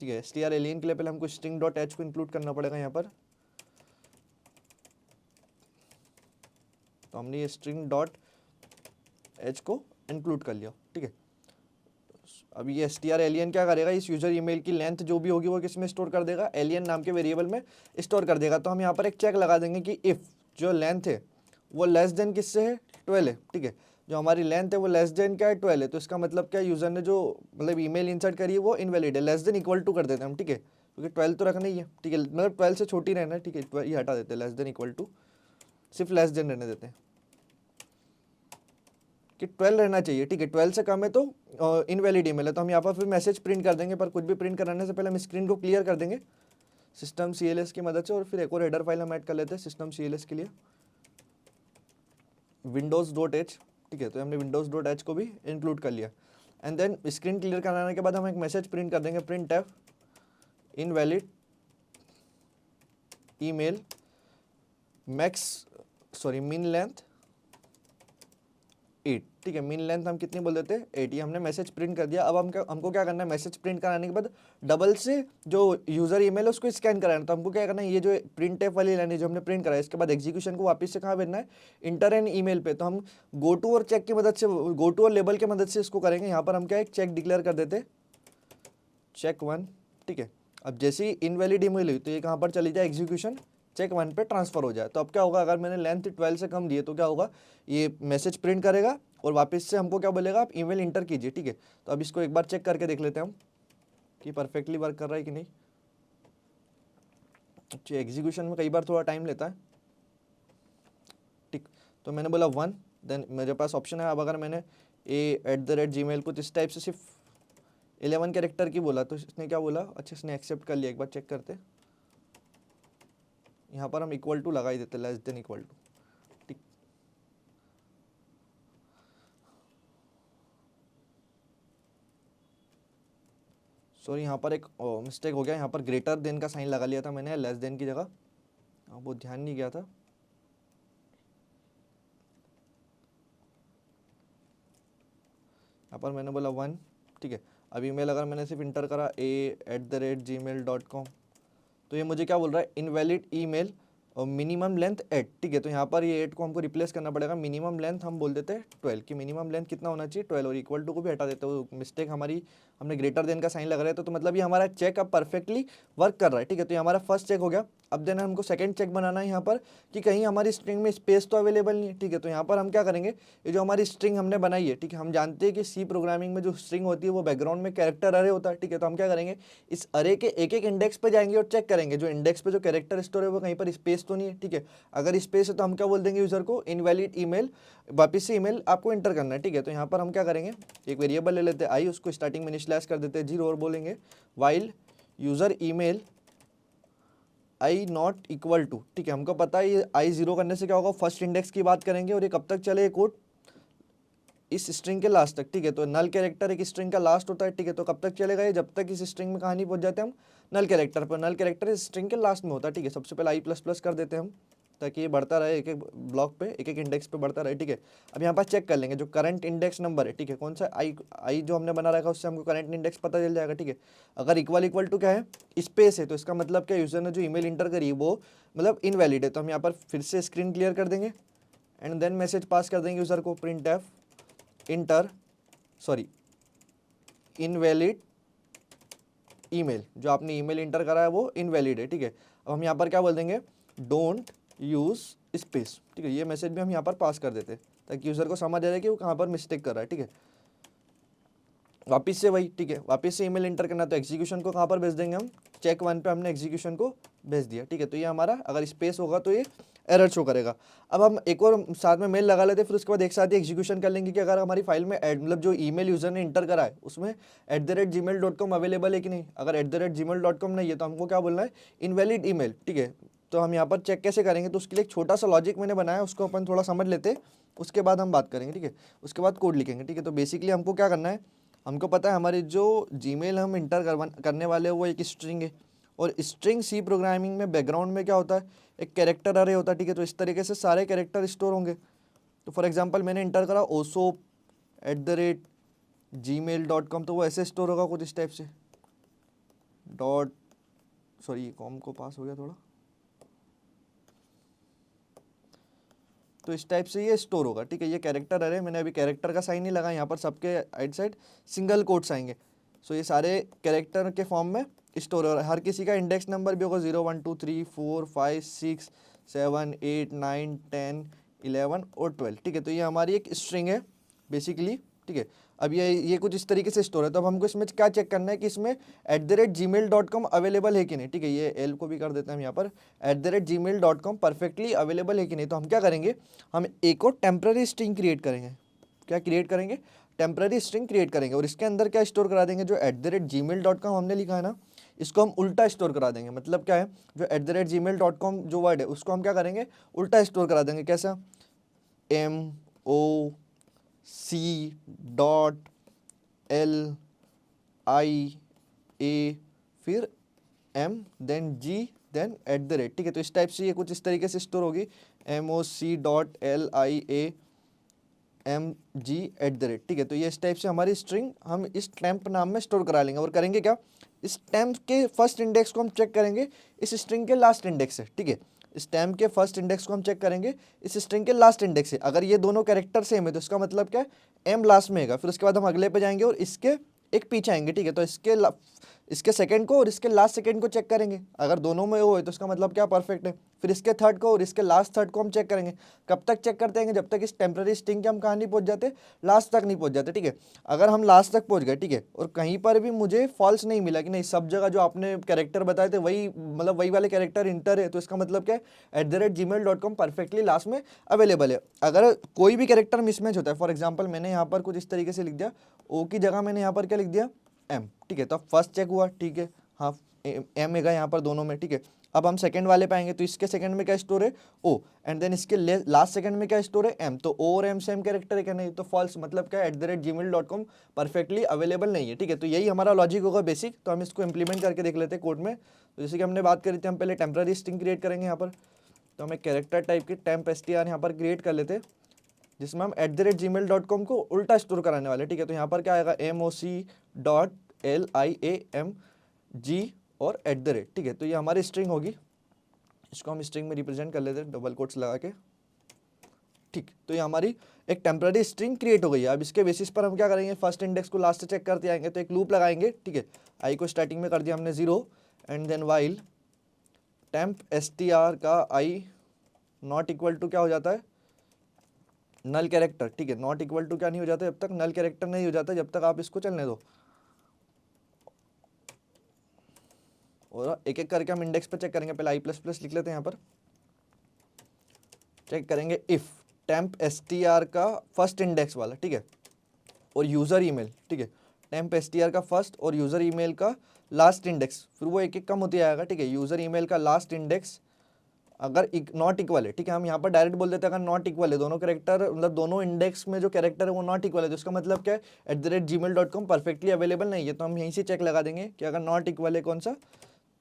ठीक है। str एलियन के लिए पहले हमको स्ट्रिंग डॉट एच को इंक्लूड करना पड़ेगा यहाँ पर। तो हमने ये स्ट्रिंग डॉट एच को इंक्लूड कर लिया, ठीक है। अभी ये str एलियन क्या करेगा, इस यूजर ईमेल की लेंथ जो भी होगी वो किस में स्टोर कर देगा, एलियन नाम के वेरिएबल में स्टोर कर देगा। तो हम यहाँ पर एक चेक लगा देंगे कि इफ़ जो लेंथ है वो लेस देन किससे है, 12 है, ठीक है। जो हमारी लेंथ है वो लेस देन क्या है, 12 है। तो इसका मतलब क्या, यूज़र ने जो मतलब ईमेल इंसर्ट करी है वो इनवैलिड है। लेस देन इक्वल टू कर देते हैं हम, ठीक है, क्योंकि 12 तो रखना ही है, ठीक है। मतलब 12 से छोटी रहना है, ठीक है। ये हटा देते हैं, लेस देन इक्वल टू, सिर्फ लेस देन रहने देते हैं कि 12 रहना चाहिए, ठीक है। 12 से कम है तो इनवैलिड ईमेल है। तो हम यहाँ पर फिर मैसेज प्रिंट कर देंगे, पर कुछ भी प्रिंट कराने से पहले हम स्क्रीन को क्लियर कर देंगे सिस्टम CLS की मदद से। और फिर एक और हेडर फाइल हम ऐड कर लेते हैं सिस्टम CLS के लिए, windows.h, ठीक है। तो हमने windows.h को भी इंक्लूड कर लिया। एंड देन स्क्रीन क्लियर कराने के बाद हम एक मैसेज प्रिंट कर देंगे, printf invalid email min length 8, ठीक है। मीन लेंथ हम कितनी बोल देते हैं 8, ये हमने मैसेज प्रिंट कर दिया। अब हमको क्या करना है, मैसेज प्रिंट कराने के बाद डबल से जो यूज़र ईमेल है उसको स्कैन कराना है। तो हमको क्या करना है, ये जो प्रिंट एफ वाली लाइन है जो हमने प्रिंट कराया, इसके बाद एग्जीक्यूशन को वापस से कहाँ भेजना है, इंटर एंड ईमेल पे। तो हम गो टू और चेक की मदद से, गो टू और लेबल की मदद से इसको करेंगे। यहाँ पर हम क्या एक चेक डिक्लेयर कर देते, चेक 1, ठीक है। अब जैसे ही इनवैलिड ईमेल हुई तो ये कहाँ पर चली जाए, एग्जीक्यूशन चेक 1 पे ट्रांसफर हो जाए। तो अब क्या होगा, अगर मैंने लेंथ 12 से कम दी है तो क्या होगा, ये मैसेज प्रिंट करेगा और वापस से हमको क्या बोलेगा, आप ईमेल इंटर कीजिए, ठीक है। तो अब इसको एक बार चेक करके देख लेते हैं हम कि परफेक्टली वर्क कर रहा है कि नहीं। अच्छा, एग्जीक्यूशन में कई बार थोड़ा टाइम लेता है, ठीक। तो मैंने बोला 1, देन मेरे पास ऑप्शन है। अब अगर मैंने a@gmail को इस टाइप से सिर्फ 11 कैरेक्टर की बोला तो इसने क्या बोला, अच्छा इसने एक्सेप्ट कर लिया। एक बार चेक करते, यहाँ पर हम इक्वल टू लगा ही देते, लेस देन इक्वल टू, ठीक। सॉरी, यहाँ पर एक मिस्टेक हो गया, यहाँ पर ग्रेटर देन का साइन लगा लिया था मैंने लेस देन की जगह, वो ध्यान नहीं गया था। यहाँ पर मैंने बोला 1, ठीक है। अब ईमेल अगर मैंने सिर्फ इंटर करा a@gmail.com, तो ये मुझे क्या बोल रहा है, इनवैलिड ईमेल और मिनिमम लेंथ 8, ठीक है। तो यहाँ पर ये 8 को हमको रिप्लेस करना पड़ेगा, मिनिमम लेंथ हम बोल देते हैं 12 की मिनिमम लेंथ कितना होना चाहिए, 12, और इक्वल टू को भी हटा देते हैं। वो मिस्टेक हमारी, हमने ग्रेटर देन का साइन लगा रहा है तो मतलब ये हमारा चेक अब परफेक्टली वर्क कर रहा है, ठीक है। तो ये हमारा फर्स्ट चेक हो गया। अब देन हमको सेकंड चेक बनाना है यहाँ पर कि कहीं हमारी स्ट्रिंग में स्पेस तो अवेलेबल नहीं है, ठीक है। तो यहाँ पर हम क्या करेंगे, ये जो हमारी स्ट्रिंग हमने बनाई है, ठीक है, हम जानते हैं कि सी प्रोग्रामिंग में जो स्ट्रिंग होती है वो बैकग्राउंड में कैरेक्टर अरे होता है, ठीक है। तो हम क्या करेंगे, इस अरे के एक एक इंडेक्स पे जाएंगे और चेक करेंगे जो इंडेक्स पे जो कैरेक्टर स्टोर है वो कहीं पर स्पेस तो नहीं है, ठीक है। अगर स्पेस है तो हम क्या बोल देंगे यूजर को, इनवैलिड ईमेल, वापस से ईमेल आपको इंटर करना है, ठीक है। तो यहाँ पर हम क्या करेंगे, एक वेरिएबल ले लेते हैं आई, उसको स्टार्टिंग में इनिशियलाइज कर देते हैं 0 और बोलेंगे while user email I not equal to, ठीक है। हमको पता है ये आई 0 करने से क्या होगा, फर्स्ट इंडेक्स की बात करेंगे और ये कब तक चले कोड, इस स्ट्रिंग के लास्ट तक, ठीक है। तो नल कैरेक्टर एक स्ट्रिंग का लास्ट होता है, ठीक है। तो कब तक चलेगा ये, जब तक इस स्ट्रिंग में कहानी पहुंच जाते हैं हम नल कैरेक्टर पर। नल कैरेक्टर इस स्ट्रिंग के लास्ट में होता है, ठीक है। सबसे पहले i++ कर देते हैं हम, ताकि ये बढ़ता रहे, एक एक ब्लॉक पे एक एक इंडेक्स पे बढ़ता रहे, ठीक है। अब यहाँ पर चेक कर लेंगे जो करंट इंडेक्स नंबर है, ठीक है, कौन सा आई जो हमने बना रखा है उससे हमको करंट इंडेक्स पता चल जाएगा, ठीक है। अगर इक्वल इक्वल टू क्या है, स्पेस है, तो इसका मतलब क्या, यूजर ने जो ईमेल इंटर करी वो मतलब इनवैलिड है। तो हम यहाँ पर फिर से स्क्रीन क्लियर कर देंगे एंड देन मैसेज पास कर देंगे यूजर को, print F inter sorry invalid email, जो आपने ईमेल इंटर करा है वो इनवैलिड है, ठीक है। अब हम यहाँ पर क्या बोल देंगे, डोंट यूज स्पेस, ठीक है। ये मैसेज भी हम यहाँ पर पास कर देते हैं ताकि यूजर को समझ आ जाए कि वो कहाँ पर मिस्टेक कर रहा है, ठीक है। वापस से वही, ठीक है, वापस से ईमेल इंटर करना, तो एग्जीक्यूशन को कहाँ पर भेज देंगे हम, चेक 1 पे हमने एग्जीक्यूशन को भेज दिया, ठीक है। तो ये हमारा अगर स्पेस होगा तो ये एरर शो करेगा। अब हम एक और साथ में मेल लगा लेते हैं, फिर उसके बाद एक साथ ही एग्जीक्यूशन कर लेंगे कि अगर हमारी फाइल में मतलब जो ईमेल यूजर ने इंटर करा है उसमें @gmail.com अवेलेबल है कि नहीं। अगर @gmail.com नहीं है तो हमको क्या बोलना है, इनवैलिड ईमेल, ठीक है। तो हम यहाँ पर चेक कैसे करेंगे, तो उसके लिए एक छोटा सा लॉजिक मैंने बनाया, उसको अपन थोड़ा समझ लेते, उसके बाद हम बात करेंगे, ठीक है। उसके बाद कोड लिखेंगे, ठीक है। तो बेसिकली हमको क्या करना है, हमको पता है हमारी जो जीमेल हम इंटर करने वाले हैं वो एक स्ट्रिंग है, और स्ट्रिंग सी प्रोग्रामिंग में बैकग्राउंड में क्या होता है, एक कैरेक्टर अरे होता है, ठीक है। तो इस तरीके से सारे कैरेक्टर स्टोर होंगे। तो फॉर एग्जांपल मैंने इंटर करा osop@gmail.com, तो वो ऐसे स्टोर होगा कुछ इस टाइप से, डॉट सॉरी कॉम को पास हो गया थोड़ा, तो इस टाइप से ये स्टोर होगा, ठीक है। ये कैरेक्टर अरे, मैंने अभी कैरेक्टर का साइन नहीं लगा, यहाँ पर सबके राइट साइड सिंगल कोट्स आएंगे। सो ये सारे कैरेक्टर के फॉर्म में स्टोर हो रहा है। हर किसी का इंडेक्स नंबर भी होगा 0 1 2 3 4 5 6 7 8 9 10 11 और 12, ठीक है। तो ये हमारी एक स्ट्रिंग है बेसिकली, ठीक है। अब ये कुछ इस तरीके से स्टोर है। तो अब हमको इसमें क्या चेक करना है कि इसमें @gmail.com अवेलेबल है कि नहीं, ठीक है। ये एल को भी कर देते हैं हम यहाँ पर, @gmail.com परफेक्टली अवेलेबल है कि नहीं। तो हम क्या करेंगे, हम एक और टेम्प्रेरी स्ट्रिंग क्रिएट करेंगे। क्या क्रिएट करेंगे, टेम्प्रेरी स्ट्रिंग क्रिएट करेंगे, और इसके अंदर क्या स्टोर करा देंगे, जो @gmail.com हमने लिखा है ना, इसको हम उल्टा स्टोर करा देंगे। मतलब क्या है, जो @gmail.com जो वर्ड है उसको हम क्या करेंगे, उल्टा स्टोर करा देंगे। कैसा, MOC.LIA फिर M देन G देन @, ठीक है। तो इस टाइप से ये कुछ इस तरीके से स्टोर होगी, MOC.LIA mg@, ठीक है। तो ये इस टाइप से हमारी स्ट्रिंग हम इस टेम्प नाम में स्टोर करा लेंगे और करेंगे क्या, इस टेम्प के फर्स्ट इंडेक्स को हम चेक करेंगे इस स्ट्रिंग के लास्ट इंडेक्स से, ठीक है। इस टेम्प के फर्स्ट इंडेक्स को हम चेक करेंगे इस स्ट्रिंग के लास्ट इंडेक्स से। अगर ये दोनों कैरेक्टर सेम है तो इसका मतलब क्या है, एम लास्ट में है। फिर उसके बाद हम अगले पे जाएंगे और इसके एक पीछे आएंगे, ठीक है। तो इसके सेकंड को और इसके लास्ट सेकंड को चेक करेंगे, अगर दोनों में वो है तो इसका मतलब क्या, परफेक्ट है। फिर इसके थर्ड को और इसके लास्ट थर्ड को हम चेक करेंगे। कब तक चेक करते हैं, जब तक इस टेम्पररी स्ट्रिंग के हम कहाँ नहीं पहुंच जाते, लास्ट तक नहीं पहुंच जाते, ठीक है। अगर हम लास्ट तक पहुंच गए, ठीक है, और कहीं पर भी मुझे फॉल्स नहीं मिला कि नहीं सब जगह जो आपने कैरेक्टर बताए थे वही मतलब वही वाले कैरेक्टर इंटर है, तो इसका मतलब क्या है @gmail.com परफेक्टली लास्ट में अवेलेबल है। अगर कोई भी कैरेक्टर मिसमैच होता है, फॉर एग्जाम्पल मैंने यहाँ पर कुछ इस तरीके से लिख दिया, ओ की जगह मैंने यहाँ पर क्या लिख दिया, एम, ठीक है। तो अब फर्स्ट चेक हुआ, ठीक है, हाँ एम है यहाँ पर दोनों में, ठीक है। अब हम सेकंड वाले पे आएंगे तो इसके सेकंड में क्या स्टोर है, ओ, एंड देन इसके लास्ट सेकंड में क्या स्टोर है, एम। तो ओ और एम सेम कैरेक्टर है क्या, नहीं, तो फॉल्स, मतलब क्या @gmail.com परफेक्टली अवेलेबल नहीं है, ठीक है। तो यही हमारा लॉजिक होगा बेसिक। तो हम इसको इंप्लीमेंट करके देख लेते हैं कोड में। तो जैसे कि हमने बात करी थी, हम पहले टेम्पररी स्ट्रिंग क्रिएट करेंगे यहाँ पर। तो हम एक कैरेक्टर टाइप की टेम्प str यहाँ पर क्रिएट कर लेते हैं, जिसमें हम @gmail.com को उल्टा स्टोर कराने वाले, ठीक है। तो यहाँ पर क्या आएगा, moc.liamg और @ ठीक है। तो ये हमारी स्ट्रिंग होगी, इसको हम स्ट्रिंग में रिप्रेजेंट कर लेते हैं डबल कोट्स लगा के, ठीक। तो ये हमारी एक टेम्पररी स्ट्रिंग क्रिएट हो गई है। अब इसके बेसिस पर हम क्या करेंगे, फर्स्ट इंडेक्स को लास्ट से चेक करते आएंगे, तो एक लूप लगाएंगे, ठीक है। आई को स्टार्टिंग में कर दिया हमने 0, and then while temp str का आई नॉट इक्वल टू क्या हो जाता है, नल कैरेक्टर, ठीक है। नॉट इक्वल टू क्या नहीं हो जाता, जब तक नल कैरेक्टर नहीं हो जाता, जब तक आप इसको चलने दो। और एक एक करके हम इंडेक्स पे चेक करेंगे। पहले i++ लिख लेते हैं यहाँ पर, चेक करेंगे इफ टेम्प str का फर्स्ट इंडेक्स वाला, ठीक है, और यूज़र ईमेल, ठीक है। टेम्प str का फर्स्ट और यूज़र ईमेल का लास्ट इंडेक्स, फिर वो एक एक कम होती आएगा, ठीक है। यूज़र ईमेल का लास्ट इंडेक्स अगर नॉट इक्वल है, ठीक है, हम यहाँ पर डायरेक्ट बोल देते हैं अगर नॉट इक्वल है, दोनों कैरेक्टर मतलब दोनों इंडेक्स में जो कैरेक्टर है वो नॉट इक्वल है, तो इसका मतलब क्या है @gmail.com परफेक्टली अवेलेबल नहीं है। तो हम यहीं से चेक लगा देंगे कि अगर नॉट इक्वल है कौन सा,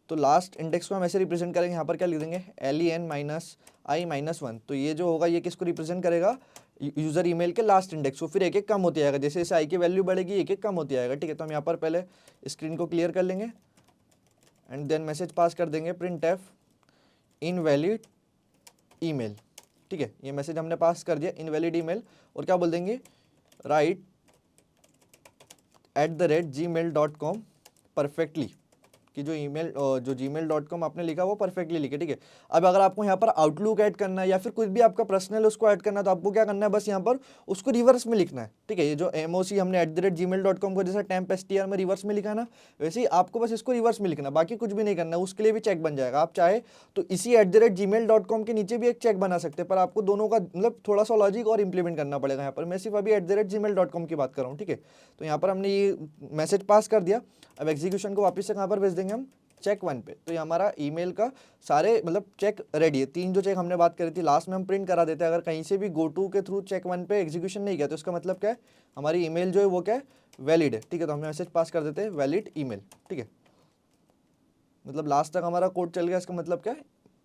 तो लास्ट इंडेक्स को हम ऐसे रिप्रेजेंट करेंगे, यहाँ पर क्या लिख देंगे len-i-1। तो ये जो होगा ये किसको रिप्रेजेंट करेगा, यूज़र ईमेल के लास्ट इंडेक्स को। फिर एक एक कम होती आएगा, जैसे जैसे आई की वैल्यू बढ़ेगी एक एक कम होती आएगा, ठीक है। तो हम यहाँ पर पहले स्क्रीन को क्लियर कर लेंगे एंड देन मैसेज पास कर देंगे printf इनवैलिड ईमेल, ठीक है। ये मैसेज हमने पास कर दिया इनवैलिड ईमेल, और क्या बोल देंगे, राइट @gmail.com परफेक्टली, कि जो ईमेल जो gmail.com आपने लिखा वो परफेक्टली लिखे, ठीक है। अब अगर आपको यहाँ पर आउटलुक ऐड करना है या फिर कुछ भी आपका पर्सनल उसको ऐड करना है, तो आपको क्या करना है, बस यहाँ पर उसको रिवर्स में लिखना है, ठीक है। ये जो moc हमने @gmail.com को जैसा टेम्प str में रिवर्स में लिखा है ना, वैसे ही आपको बस इसको रिवर्स में लिखना, बाकी कुछ भी नहीं करना। उसके लिए भी चेक बन जाएगा, आप चाहे तो इसी @gmail.com के नीचे भी एक चेक बना सकते हैं, पर आपको दोनों का मतलब थोड़ा सा लॉजिक और इंप्लीमेंट करना पड़ेगा। यहाँ पर मैं सिर्फ अभी @gmail.com की बात कर रहा हूँ, ठीक है। तो यहाँ पर हमने ये मैसेज पास कर दिया। अब एग्जीक्यूशन को वापस से कहाँ पर भेज देंगे हम, चेक 1 पे। तो ये हमारा ईमेल का सारे मतलब चेक रेडी है। 3 जो चेक हमने बात करी थी लास्ट में हम प्रिंट करा देते हैं। अगर कहीं से भी GoTo के थ्रू चेक 1 पे एग्जीक्यूशन नहीं किया तो इसका मतलब क्या है, हमारी ईमेल जो है वो क्या है, वैलिड है, ठीक है। तो हम मैसेज पास कर देते हैं वैलिड ईमेल, ठीक है। मतलब लास्ट तक हमारा कोड चल गया, इसका मतलब क्या है,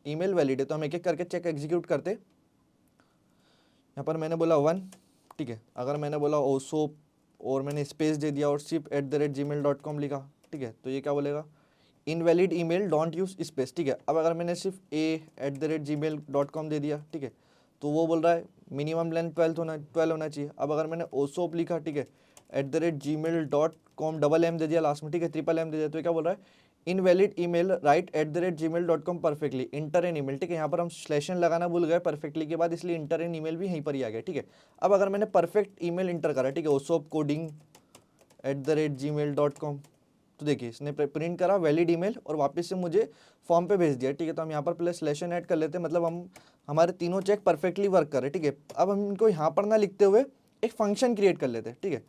ईमेल वैलिड है। तो हम एक एक करके चेक एग्जीक्यूट करते। यहाँ पर मैंने बोला 1, ठीक है। अगर मैंने बोला ओसोप और मैंने स्पेस दे दिया और सिर्फ @gmail.com लिखा, ठीक है, तो ये क्या बोलेगा, invalid email don't use space, ठीक है। अब अगर मैंने सिर्फ @gmail.com दे दिया, ठीक है, तो वो बोल रहा है मिनिमम लेंथ 12 होना चाहिए। अब अगर मैंने ओसोप लिखा, ठीक है, @gmail.com डबल एम दे दिया लास्ट में, ठीक है, ट्रिपल एम दे दिया, तो ये क्या बोल रहा है, invalid email right @gmail.com perfectly enter an email, ठीक है। यहाँ पर हम स्लैशन लगाना भूल गए परफेक्टली के बाद, इसलिए इंटर एन ईमेल भी यहीं पर ही आ गया, ठीक है। अब अगर मैंने परफेक्ट ईमेल इंटर करा, ठीक है, ओसोप कोडिंग @gmail.com, तो देखिए इसने प्रिंट करा वैलिड ईमेल और वापस से मुझे फॉर्म पे भेज दिया, ठीक है। तो हम यहाँ पर पहले स्लैशन ऐड कर लेते हैं, मतलब हम हमारे तीनों चेक परफेक्टली वर्क कर रहे हैं, ठीक है। अब हम इनको यहाँ पर ना लिखते हुए एक फंक्शन क्रिएट कर लेते हैं, ठीक है।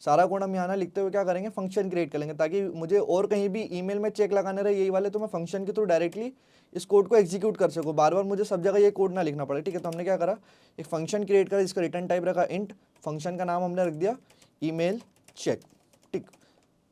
सारा कोड हम यहाँ ना लिखते हुए क्या करेंगे, फंक्शन क्रिएट कर लेंगे, ताकि मुझे और कहीं भी ईमेल में चेक लगाने रहे यही वाले, तो मैं फंक्शन के थ्रू डायरेक्टली इस कोड को एग्जीक्यूट कर सकूँ, बार बार मुझे सब जगह ये कोड ना लिखना पड़े, ठीक है। तो हमने क्या करा, एक फंक्शन क्रिएट करा, इसका रिटर्न टाइप रखा इंट, फंक्शन का नाम हमने रख दिया ईमेल चेक, ठीक।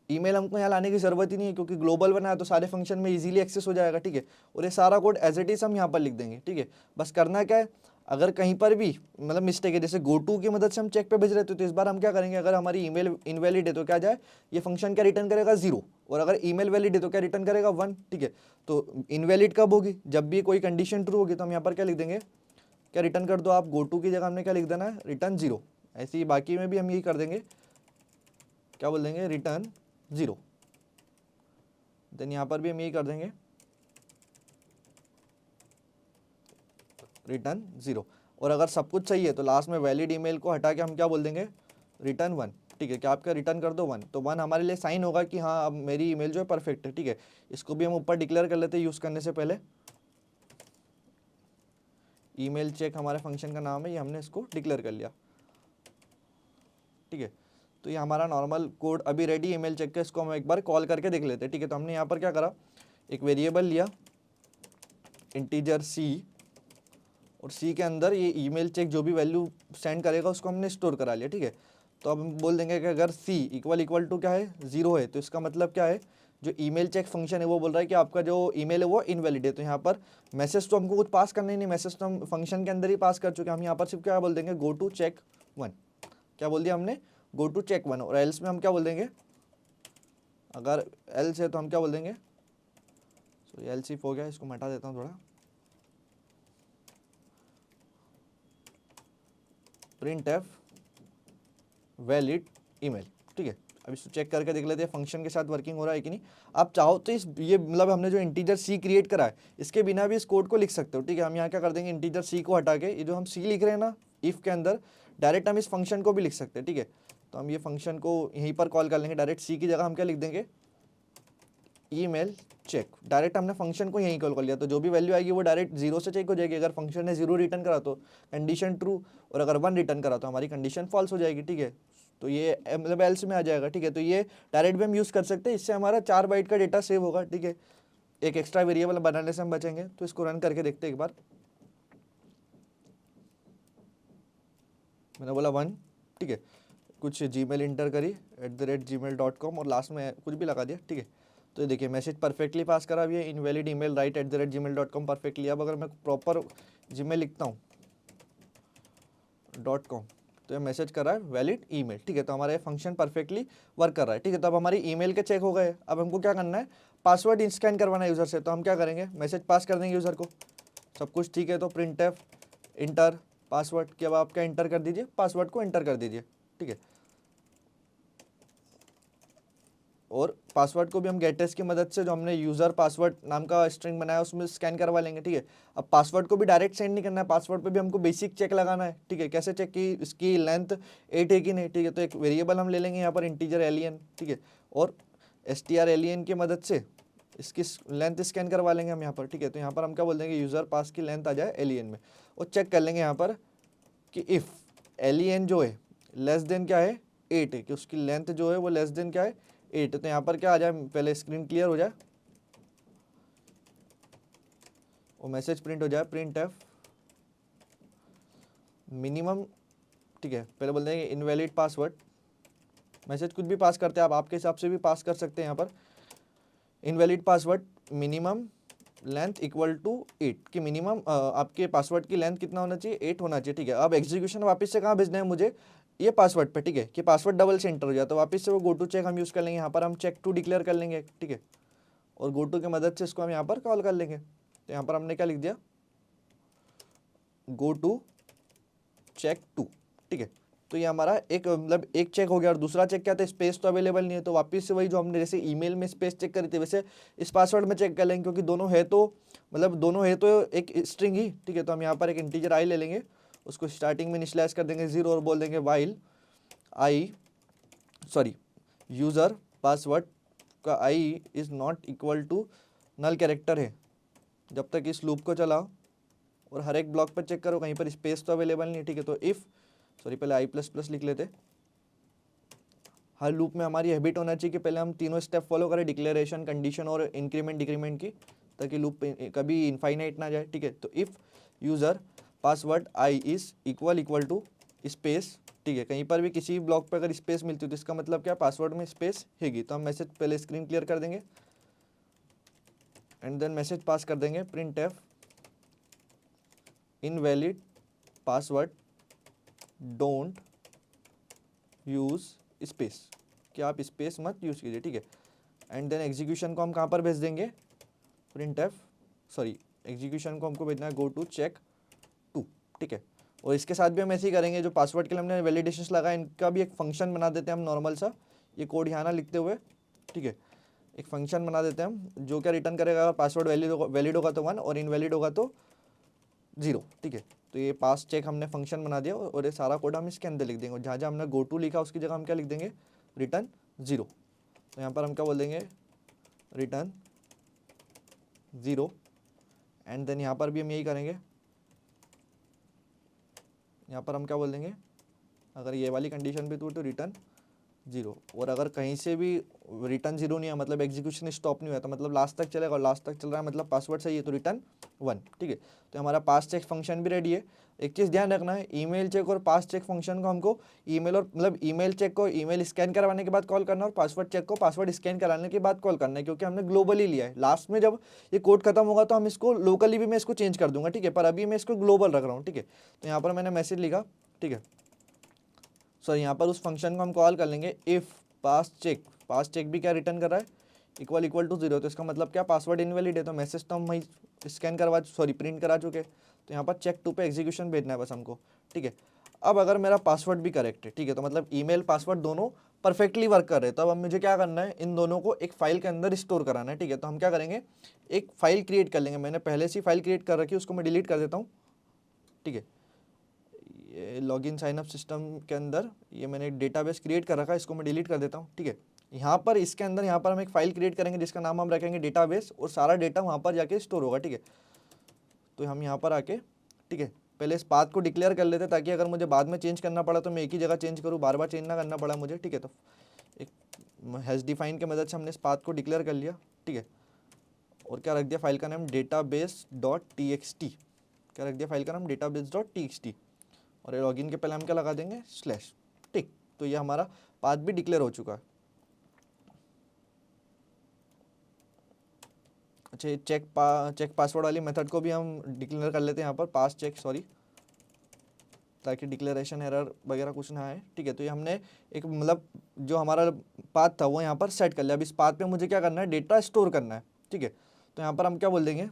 ईमेल हमको यहाँ लाने की जरूरत ही नहीं है क्योंकि ग्लोबल बना है, तो सारे फंक्शन में इजीली एक्सेस हो जाएगा, ठीक है। और ये सारा कोड एज इट इज हम यहाँ पर लिख देंगे, ठीक है। बस करना क्या है, अगर कहीं पर भी मतलब मिस्टेक है, जैसे गो टू की मदद से हम चेक पे भेज रहे थे, तो इस बार हम क्या करेंगे, अगर हमारी ईमेल इनवैलिड है तो क्या जाए, ये फंक्शन क्या रिटर्न करेगा 0, और अगर ईमेल वैलिड है तो क्या रिटर्न करेगा 1, ठीक है। तो इनवैलिड कब होगी, जब भी कोई कंडीशन ट्रू होगी, तो हम यहाँ पर क्या लिख देंगे, क्या रिटर्न कर दो आप, गो टू की जगह हमने क्या लिख देना है, रिटर्न 0। ऐसे ही बाकी में भी हम यही कर देंगे, क्या बोल देंगे, रिटर्न 0। देन यहाँ पर भी हम यही कर देंगे, रिटर्न 0। और अगर सब कुछ सही है तो लास्ट में वैलिड ईमेल को हटा के हम क्या बोल देंगे, रिटर्न 1, ठीक है। क्या आपका रिटर्न कर दो 1, तो 1 हमारे लिए साइन होगा कि हाँ अब मेरी ईमेल जो है परफेक्ट है, ठीक है। इसको भी हम ऊपर डिक्लेयर कर लेते हैं यूज़ करने से पहले। ईमेल चेक हमारे फंक्शन का नाम है, ये हमने इसको डिक्लेयर कर लिया, ठीक है। तो ये हमारा नॉर्मल कोड अभी रेडी ईमेल चेक का, इसको हम एक बार कॉल करके देख लेते हैं, ठीक है। तो हमने यहाँ पर क्या करा, एक वेरिएबल लिया इंटीजर सी, और सी के अंदर ये ईमेल चेक जो भी वैल्यू सेंड करेगा उसको हमने स्टोर करा लिया, ठीक है। तो अब हम बोल देंगे कि अगर सी इक्वल टू क्या है, 0 है, तो इसका मतलब क्या है, जो ईमेल चेक फंक्शन है वो बोल रहा है कि आपका जो ईमेल है वो इनवैलिड है। तो यहाँ पर मैसेज तो हमको कुछ पास करना ही नहीं, मैसेज तो हम फंक्शन के अंदर ही पास कर चुके हैं। हम यहाँ पर सिर्फ क्या बोल देंगे, गो टू चेक 1, क्या बोल दिया हमने, गो टू चेक 1। और एल्स में हम क्या बोल देंगे, अगर एल्स है तो हम क्या बोल देंगे, सो एल सिफ हो गया, इसको मैं हटा देता हूँ थोड़ा, प्रिंट एफ वैलिड ईमेल, ठीक है। अब इसको चेक करके देख लेते हैं फंक्शन के साथ वर्किंग हो रहा है कि नहीं। आप चाहो तो इस ये मतलब हमने जो इंटीजर सी क्रिएट करा है इसके बिना भी इस कोड को लिख सकते हो, ठीक है। हम यहाँ क्या कर देंगे, इंटीजर सी को हटा के ये जो हम सी लिख रहे हैं ना इफ़ के अंदर, डायरेक्ट हम इस फंक्शन को भी लिख सकते हैं, ठीक है। तो हम ये फंक्शन को यहीं पर कॉल कर लेंगे, डायरेक्ट सी की जगह हम क्या लिख देंगे, ईमेल चेक। डायरेक्ट हमने फंक्शन को यहीं कॉल कर लिया, तो जो भी वैल्यू आएगी वो डायरेक्ट 0 से चेक हो जाएगी। अगर फंक्शन ने 0 रिटर्न करा तो कंडीशन ट्रू, और अगर 1 रिटर्न करा तो हमारी कंडीशन फॉल्स हो जाएगी, ठीक है। तो ये मतलब एल्स में आ जाएगा, ठीक है। तो ये डायरेक्ट भी हम यूज़ कर सकते हैं, इससे हमारा 4 बाइट का डेटा सेव होगा, ठीक है। एक एक्स्ट्रा वेरिएबल बनाने से हम बचेंगे। तो इसको रन करके देखते हैं एक बार। मैंने बोला 1, ठीक है, कुछ जीमेल इंटर करी @gmail.com और लास्ट में कुछ भी लगा दिया, ठीक है। तो ये देखिए मैसेज परफेक्टली पास करा, अभी invalid email right @gmail.com perfectly. अब अगर मैं प्रॉपर जीमेल लिखता हूँ .com, तो ये मैसेज कर रहा है वैलिड ईमेल, ठीक है। तो हमारा ये फंक्शन परफेक्टली वर्क कर रहा है, ठीक है। तो अब हमारी ईमेल के चेक हो गए। अब हमको क्या करना है, पासवर्ड स्कैन करवाना है यूज़र से। तो हम क्या करेंगे, मैसेज पास कर देंगे यूज़र को, सब कुछ ठीक है। तो प्रिंट एफ इंटर पासवर्ड के, अब आप क्या इंटर कर दीजिए, पासवर्ड को इंटर कर दीजिए, ठीक है। और पासवर्ड को भी हम गेटर्स की मदद से जो हमने यूज़र पासवर्ड नाम का स्ट्रिंग बनाया उसमें स्कैन करवा लेंगे, ठीक है। अब पासवर्ड को भी डायरेक्ट सेंड नहीं करना है, पासवर्ड पे भी हमको बेसिक चेक लगाना है, ठीक है। कैसे चेक की, इसकी लेंथ 8 है कि नहीं, ठीक है। तो एक वेरिएबल हम ले लेंगे यहाँ पर इंटीजर एलियन, ठीक है। और str एलियन की मदद से इसकी लेंथ स्कैन करवा लेंगे हम यहाँ पर, ठीक है। तो यहाँ पर हम क्या बोल देंगे, यूज़र पास की लेंथ आ जाए एलियन में, और चेक कर लेंगे यहाँ पर कि इफ़ एलियन जो है लेस देन क्या है 8 है, कि उसकी लेंथ जो है वो लेस देन क्या है 8। तो यहाँ पर क्या आ जाए, पहले स्क्रीन क्लियर हो जाए और मैसेज प्रिंट हो जाए, प्रिंट एफ मिनिमम, ठीक है। पहले बोल देंगे इनवैलिड पासवर्ड, मैसेज कुछ भी पास करते हैं आप, आपके हिसाब से भी पास कर सकते हैं यहाँ पर। Invalid password minimum length equal to 8, कि मिनिमम आपके पासवर्ड की लेंथ कितना होना चाहिए, 8 होना चाहिए, ठीक है। अब एग्जीक्यूशन वापस से कहाँ भेजना है मुझे, ये पासवर्ड पे, ठीक है, कि पासवर्ड डबल से एंटर हो जाए। तो वापस से वो गो टू चेक हम यूज़ कर लेंगे, यहाँ पर हम चेक टू डिक्लेयर कर लेंगे, ठीक है। और गो टू की मदद से इसको हम यहाँ पर कॉल कर लेंगे। तो यहाँ पर हमने क्या लिख दिया, गो टू चेक टू, ठीक है। तो ये हमारा एक मतलब एक चेक हो गया। और दूसरा चेक क्या था, स्पेस तो अवेलेबल नहीं है, तो वापस से वही जो हमने जैसे ईमेल में स्पेस चेक करी थी वैसे इस पासवर्ड में चेक कर लेंगे, क्योंकि दोनों है तो मतलब दोनों है तो एक स्ट्रिंग ही, ठीक है। तो हम यहाँ पर एक इंटीजर आई ले लेंगे, उसको स्टार्टिंग में इनिशियलाइज कर देंगे 0 और बोल देंगे वाइल यूज़र पासवर्ड का i is not equal to null character है। जब तक इस लूप को चलाओ और हर एक ब्लॉक पर चेक करो, कहीं पर स्पेस तो अवेलेबल नहीं है, ठीक है। तो इफ़ पहले i++ लिख लेते। हर लूप में हमारी हैबिट होना चाहिए कि पहले हम तीनों स्टेप फॉलो करें, डिक्लेरेशन, कंडीशन और इंक्रीमेंट डिक्रीमेंट की, ताकि लूप कभी इनफाइनाइट ना जाए, ठीक है। तो if user password I is equal to space, ठीक है। कहीं पर भी किसी भी ब्लॉक पर अगर स्पेस मिलती है तो इसका मतलब क्या, पासवर्ड में स्पेस हैगी। तो हम मैसेज पहले स्क्रीन क्लियर कर देंगे एंड देन मैसेज पास कर देंगे print F invalid password don't use space, कि आप स्पेस मत यूज़ कीजिए, ठीक है। एंड देन एग्जीक्यूशन को हम कहाँ पर भेज देंगे, प्रिंट एफ, सॉरी एग्जीक्यूशन को हमको भेजना है गो टू चेक टू, ठीक है। और इसके साथ भी हम ऐसे ही करेंगे, जो पासवर्ड के लिए हमने वैलिडेशंस लगा इनका भी एक फंक्शन बना देते हैं हम नॉर्मल सा, ये कोड यहाँ ना लिखते हुए, ठीक है। एक फंक्शन बना देते हैं हम जो क्या रिटर्न करेगा, अगर पासवर्ड वैलिड होगा तो 1 और इनवैलिड होगा तो 0, ठीक है। तो ये पास चेक हमने फंक्शन बना दिया और ये सारा कोड हम इसके अंदर लिख देंगे, और जहाँ जहाँ हमने गो टू लिखा उसकी जगह हम क्या लिख देंगे, रिटर्न 0। तो यहाँ पर हम क्या बोल देंगे, रिटर्न 0। एंड देन यहाँ पर भी हम यही करेंगे, यहाँ पर हम क्या बोल देंगे, अगर ये वाली कंडीशन भी तो रिटर्न 0। और अगर कहीं से भी रिटर्न 0 नहीं है, मतलब एग्जीक्यूशन स्टॉप नहीं हुआ, तो मतलब लास्ट तक चलेगा, और लास्ट तक चल रहा है मतलब पासवर्ड सही है तो रिटर्न 1, ठीक है। तो हमारा पास चेक फंक्शन भी रेडी है। एक चीज़ ध्यान रखना है, ईमेल चेक और पास चेक फंक्शन को हमको ईमेल और मतलब ईमेल चेक को ईमेल स्कैन करवाने के बाद कॉल करना, और पासवर्ड चेक को पासवर्ड स्कैन कराने के बाद कॉल करना है, क्योंकि हमने ग्लोबली लिया है। लास्ट में जब ये कोड खत्म होगा तो हम इसको लोकली भी मैं इसको चेंज कर दूंगा, ठीक है, पर अभी मैं इसको ग्लोबल रख रहा हूँ, ठीक है। तो यहाँ पर मैंने मैसेज लिखा, ठीक है। सो यहाँ पर उस फंक्शन को हम कॉल कर लेंगे इफ़ पास चेक भी क्या रिटर्न कर रहा है, इक्वल टू 0, तो इसका मतलब क्या, पासवर्ड इनवैलिड है। तो मैसेज तो हम वही स्कैन करवा प्रिंट करा चुके, तो यहाँ पर चेक टू पे एग्जीक्यूशन भेजना है बस हमको, ठीक है। अब अगर मेरा पासवर्ड भी करेक्ट है, ठीक है, तो मतलब ईमेल पासवर्ड दोनों परफेक्टली वर्क कर रहे हैं, तब अब मुझे क्या करना है, इन दोनों को एक फाइल के अंदर स्टोर कराना है, ठीक है। तो हम क्या करेंगे, एक फाइल क्रिएट कर लेंगे, मैंने पहले से फाइल क्रिएट कर रखी है, उसको मैं डिलीट कर देता हूँ, ठीक है। ये लॉगिन साइनअप सिस्टम के अंदर ये मैंने डेटाबेस क्रिएट कर रखा है, इसको मैं डिलीट कर देता हूँ, ठीक है। यहाँ पर इसके अंदर यहाँ पर हम एक फाइल क्रिएट करेंगे जिसका नाम हम रखेंगे डेटाबेस, और सारा डेटा वहाँ पर जाके स्टोर होगा, ठीक है। तो हम यहाँ पर आके, ठीक है, पहले इस पाथ को डिक्लेयर कर लेते हैं, ताकि अगर मुझे बाद में चेंज करना पड़ा तो मैं एक ही जगह चेंज करूँ, बार बार चेंज ना करना पड़ा मुझे, ठीक है। तो एक हैश डिफाइन की मदद से हमने इस पाथ को डिक्लेयर कर लिया, ठीक है। और क्या रख दिया, फाइल का नाम database.txt, क्या रख दिया, फाइल का नाम database.txt, और ये लॉगिन के पहले हम क्या लगा देंगे, स्लैश, ठीक। तो ये हमारा पाथ भी डिक्लेयर हो चुका है। अच्छा, चेक पासवर्ड वाली मेथड को भी हम डिक्लेयर कर लेते हैं यहाँ पर, पास चेक, सॉरी, ताकि डिक्लेरेशन एरर वगैरह कुछ ना आए, ठीक है। तो ये हमने एक मतलब जो हमारा पाथ था वो यहाँ पर सेट कर लिया। अब इस पाथ पे मुझे क्या करना है, डेटा स्टोर करना है, ठीक है। तो यहाँ पर हम क्या बोल देंगे,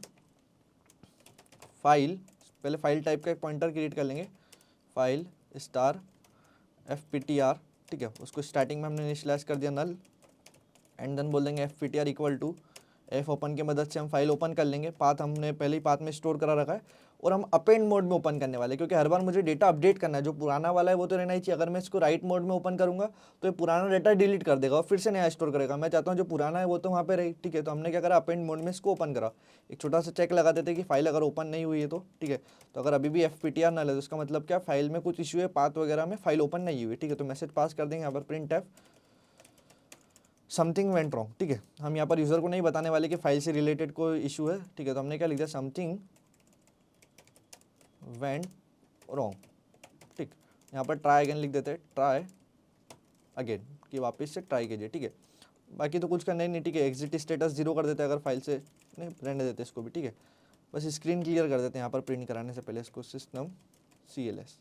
फाइल, पहले फाइल टाइप का एक पॉइंटर क्रिएट कर लेंगे, फाइल स्टार fptr, ठीक है। उसको स्टार्टिंग में हमने इनिशियलाइज कर दिया नल, एंड देन बोल देंगे fptr equal to F open की मदद से हम फाइल ओपन कर लेंगे। पाथ हमने पहले ही पाथ में स्टोर करा रखा है, और हम अपेंड मोड में ओपन करने वाले हैं, क्योंकि हर बार मुझे डेटा अपडेट करना है। जो पुराना वाला है वो तो रहना ही चाहिए, अगर मैं इसको राइट मोड में ओपन करूंगा तो ये पुराना डेटा डिलीट कर देगा और फिर से नया स्टोर करेगा। मैं चाहता हूँ जो पुराना है वो तो वहाँ पे रही, ठीक है। तो हमने क्या करा, अपेंड मोड में इसको ओपन करा। एक छोटा सा चेक लगा देते कि फाइल अगर ओपन नहीं हुई है तो, ठीक है। तो अगर अभी भी fptr ना ले तो इसका मतलब क्या, फाइल में कुछ इशू है, पाथ वगैरह में फाइल ओपन नहीं हुई, ठीक है। तो मैसेज पास कर देंगे यहाँ पर, print F something went wrong, ठीक है। हम यहाँ पर यूज़र को नहीं बताने वाले कि फाइल से रिलेटेड कोई इशू है, ठीक है। तो हमने क्या लिख दिया, समथिंग वेंट रॉन्ग, ठीक। यहाँ पर ट्राई अगेन लिख देते हैं, ट्राई अगेन, कि वापस से ट्राई कीजिए, ठीक है। बाकी तो कुछ करना ही नहीं, ठीक है। एग्जिट स्टेटस 0 कर देते हैं अगर फाइल से नहीं, रहने देते इसको भी, ठीक है। बस स्क्रीन क्लियर कर देते हैं यहाँ पर प्रिंट कराने से पहले इसको, सिस्टम CLS,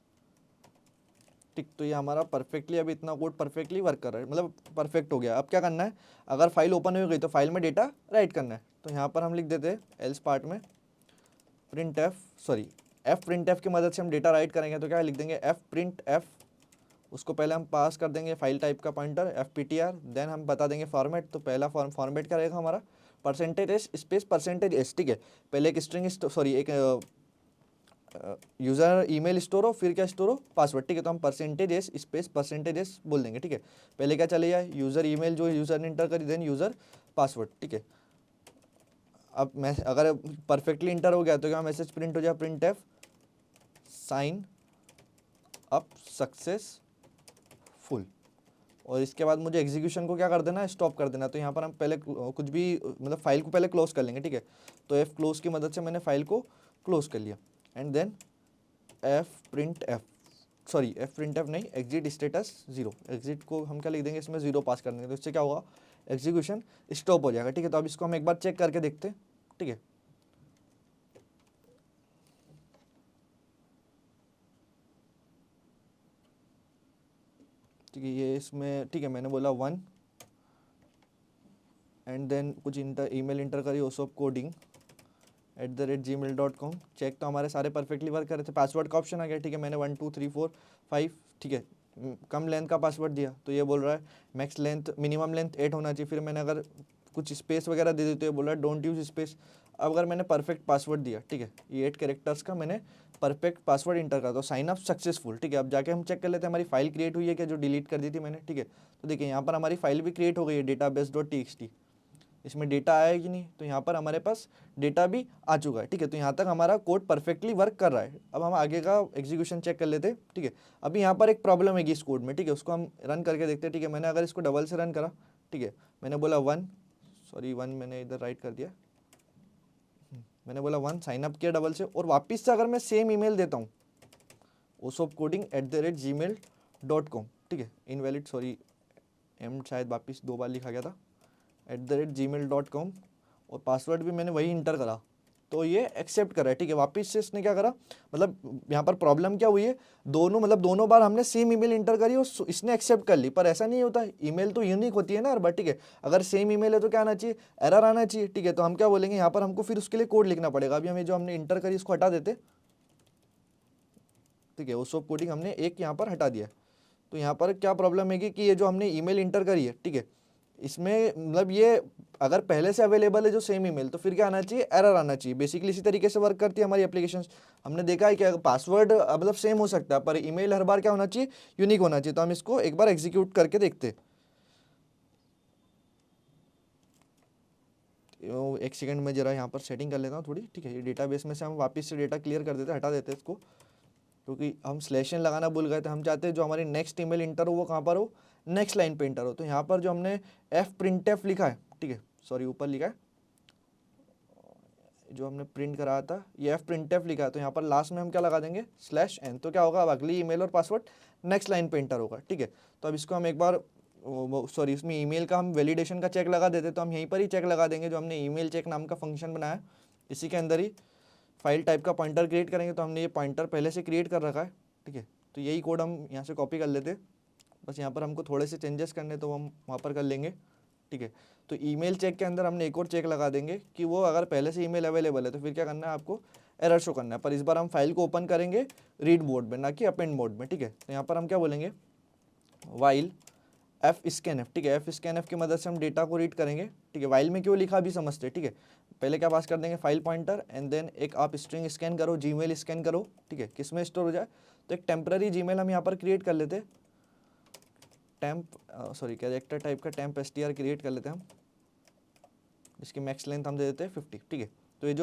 ठीक। तो ये हमारा परफेक्टली अभी इतना कोड परफेक्टली वर्क कर रहा है, मतलब परफेक्ट हो गया। अब क्या करना है, अगर फाइल ओपन हो गई तो फाइल में डेटा राइट करना है। तो यहाँ पर हम लिख देते हैं एल्स पार्ट में print F, sorry F print F की मदद से हम डेटा राइट करेंगे। तो क्या लिख देंगे, एफ प्रिंट एफ, उसको पहले हम पास कर देंगे फाइल टाइप का पॉइंटर fptr, देन हम बता देंगे फॉर्मेट। तो पहला फॉर्मेट क्या रहेगा हमारा, %s स्पेस %s, ठीक है। पहले एक स्ट्रिंग, सॉरी एक यूज़र ईमेल स्टोर हो, फिर क्या स्टोर हो, पासवर्ड, ठीक है। तो हम %s स्पेस %s बोल देंगे, ठीक है। पहले क्या चले जाए, यूज़र ईमेल जो यूज़र ने इंटर करी, देन यूज़र पासवर्ड, ठीक है। अब मैं अगर परफेक्टली इंटर हो गया तो क्या मैसेज प्रिंट हो जाए, print F sine up successful. और इसके बाद मुझे एग्जीक्यूशन को क्या कर देना है, स्टॉप कर देना। तो यहाँ पर हम पहले कुछ भी मतलब फाइल को पहले क्लोज कर लेंगे, ठीक है। तो एफ क्लोज की मदद से मैंने फाइल को क्लोज कर लिया, and then F print F, sorry F print F नहीं, एग्जिट स्टेटस 0, एग्जिट को हम क्या लिख देंगे, इसमें 0 पास कर देंगे। तो इससे क्या होगा, एग्जीक्यूशन स्टॉप हो जाएगा, ठीक है। तो अब इसको हम एक बार चेक करके देखते हैं, ठीक है। ठीक है, ये इसमें ठीक है, मैंने बोला 1 एंड देन कुछ ईमेल इंटर करी ओसोप कोडिंग @gmail.com। चेक तो हमारे सारे परफेक्टली वर्क कर रहे थे। पासवर्ड का ऑप्शन आ गया, ठीक है, मैंने 1 2 3 4 5 ठीक है कम लेंथ का पासवर्ड दिया, तो ये बोल रहा है मैक्स लेंथ मिनिमम लेंथ 8 होना चाहिए। फिर मैंने अगर कुछ स्पेस वगैरह दे दी तो ये बोल रहा है डोंट यूज स्पेस। अब अगर मैंने परफेक्ट पासवर्ड दिया, ठीक है, ये 8 कैरेक्टर्स का मैंने परफेक्ट पासवर्ड इंटर करा, तो साइन अप सक्सेसफुल। ठीक है, अब जाके हम चेक कर लेते हैं हमारी फाइल क्रिएट हुई है क्या, जो डिलीट कर दी थी मैंने। ठीक है, तो देखिए यहाँ पर हमारी फाइल भी क्रिएट हो गई है database.txt। इसमें डेटा आया है कि नहीं, तो यहाँ पर हमारे पास डेटा भी आ चुका है। ठीक है, तो यहाँ तक हमारा कोड परफेक्टली वर्क कर रहा है। अब हम आगे का एग्जीक्यूशन चेक कर लेते हैं। ठीक है, अभी यहाँ पर एक प्रॉब्लम है इस कोड में। ठीक है, उसको हम रन करके देखते हैं। ठीक है, मैंने अगर इसको डबल से रन करा, ठीक है, मैंने बोला 1 मैंने इधर राइट कर दिया, मैंने बोला 1 साइन अप किया डबल से, और वापस से अगर मैं सेम ईमेल देता हूँ osopcoding@gmail.com। ठीक है, इनवैलिड सॉरी एम शायद वापस 2 बार लिखा गया था @gmail.com, और पासवर्ड भी मैंने वही इंटर करा, तो ये एक्सेप्ट करा है। ठीक है, वापस से इसने क्या करा, मतलब यहाँ पर प्रॉब्लम क्या हुई है, दोनों बार हमने सेम ईमेल इंटर करी और इसने एक्सेप्ट कर ली, पर ऐसा नहीं होता है, ईमेल तो यूनिक होती है ना हर बार। ठीक है, अगर सेम ईमेल है तो क्या आना चाहिए, एरर आना चाहिए। ठीक है, तो हम क्या बोलेंगे, यहाँ पर हमको फिर उसके लिए कोड लिखना पड़ेगा। अभी हमें जो हमने इंटर करी इसको हटा देते। ठीक है, ओसोप कोडिंग हमने एक यहाँ पर हटा दिया। तो यहाँ पर क्या प्रॉब्लम है कि ये जो हमने ईमेल इंटर करी है, ठीक है, इसमें मतलब ये अगर पहले से अवेलेबल है जो सेम ईमेल, तो फिर क्या आना चाहिए, एरर आना चाहिए। बेसिकली इसी तरीके से वर्क करती है हमारी एप्लीकेशन। हमने देखा है कि पासवर्ड मतलब सेम हो सकता है, पर ईमेल हर बार क्या होना चाहिए, यूनिक होना चाहिए। तो हम इसको एक बार एग्जीक्यूट करके देखते हैं। एक सेकंड में जरा यहाँ पर सेटिंग कर लेता हूँ थोड़ी। ठीक है, ये डेटाबेस में से हम वापस से डेटा क्लियर कर देते हैं, हटा देते हैं इसको, क्योंकि हम स्लैशन लगाना भूल गए थे। हम चाहते हैं जो हमारी नेक्स्ट ईमेल इंटर हो वो कहाँ पर हो, नेक्स्ट लाइन पे इंटर हो। तो यहाँ पर जो हमने printf लिखा है, ठीक है, सॉरी ऊपर लिखा है, जो हमने प्रिंट कराया था ये printf लिखा है, तो यहाँ पर लास्ट में हम क्या लगा देंगे, /n। तो क्या होगा, अब अगली ईमेल और पासवर्ड नेक्स्ट लाइन पे इंटर होगा। ठीक है, तो अब इसको हम एक बार सॉरी इसमें ईमेल का हम वैलिडेशन का चेक लगा देते, तो हम यहीं पर ही चेक लगा देंगे। जो हमने ईमेल चेक नाम का फंक्शन बनाया, इसी के अंदर ही फाइल टाइप का पॉइंटर क्रिएट करेंगे। तो हमने ये पॉइंटर पहले से क्रिएट कर रखा है। ठीक है, तो यही कोड हम यहाँ से कॉपी कर लेते, बस यहाँ पर हमको थोड़े से चेंजेस करने, तो हम वहाँ पर कर लेंगे। ठीक है, तो ईमेल चेक के अंदर हमने एक और चेक लगा देंगे कि वो अगर पहले से ईमेल अवेलेबल है तो फिर क्या करना है, आपको एरर शो करना है। पर इस बार हम फाइल को ओपन करेंगे रीड मोड में, ना कि अपेंड मोड में। ठीक है, तो यहाँ पर हम क्या बोलेंगे, वाइल fscanf। ठीक है, fscanf की मदद से हम डेटा को रीड करेंगे। ठीक है, वाइल में क्यों लिखा अभी समझते हैं। ठीक है, पहले क्या पास कर देंगे, फाइल पॉइंटर, एंड देन एक आप स्ट्रिंग स्कैन करो, जीमेल स्कैन करो। ठीक है, किस में स्टोर हो जाए, तो एक टेम्पररी जीमेल हम यहाँ पर क्रिएट कर लेते, कैरेक्टर टाइप का टेम्प str क्रिएट कर लेते हैं हम, इसकी मैक्स लेंथ हम दे देते हैं 50। ठीक है, तो ये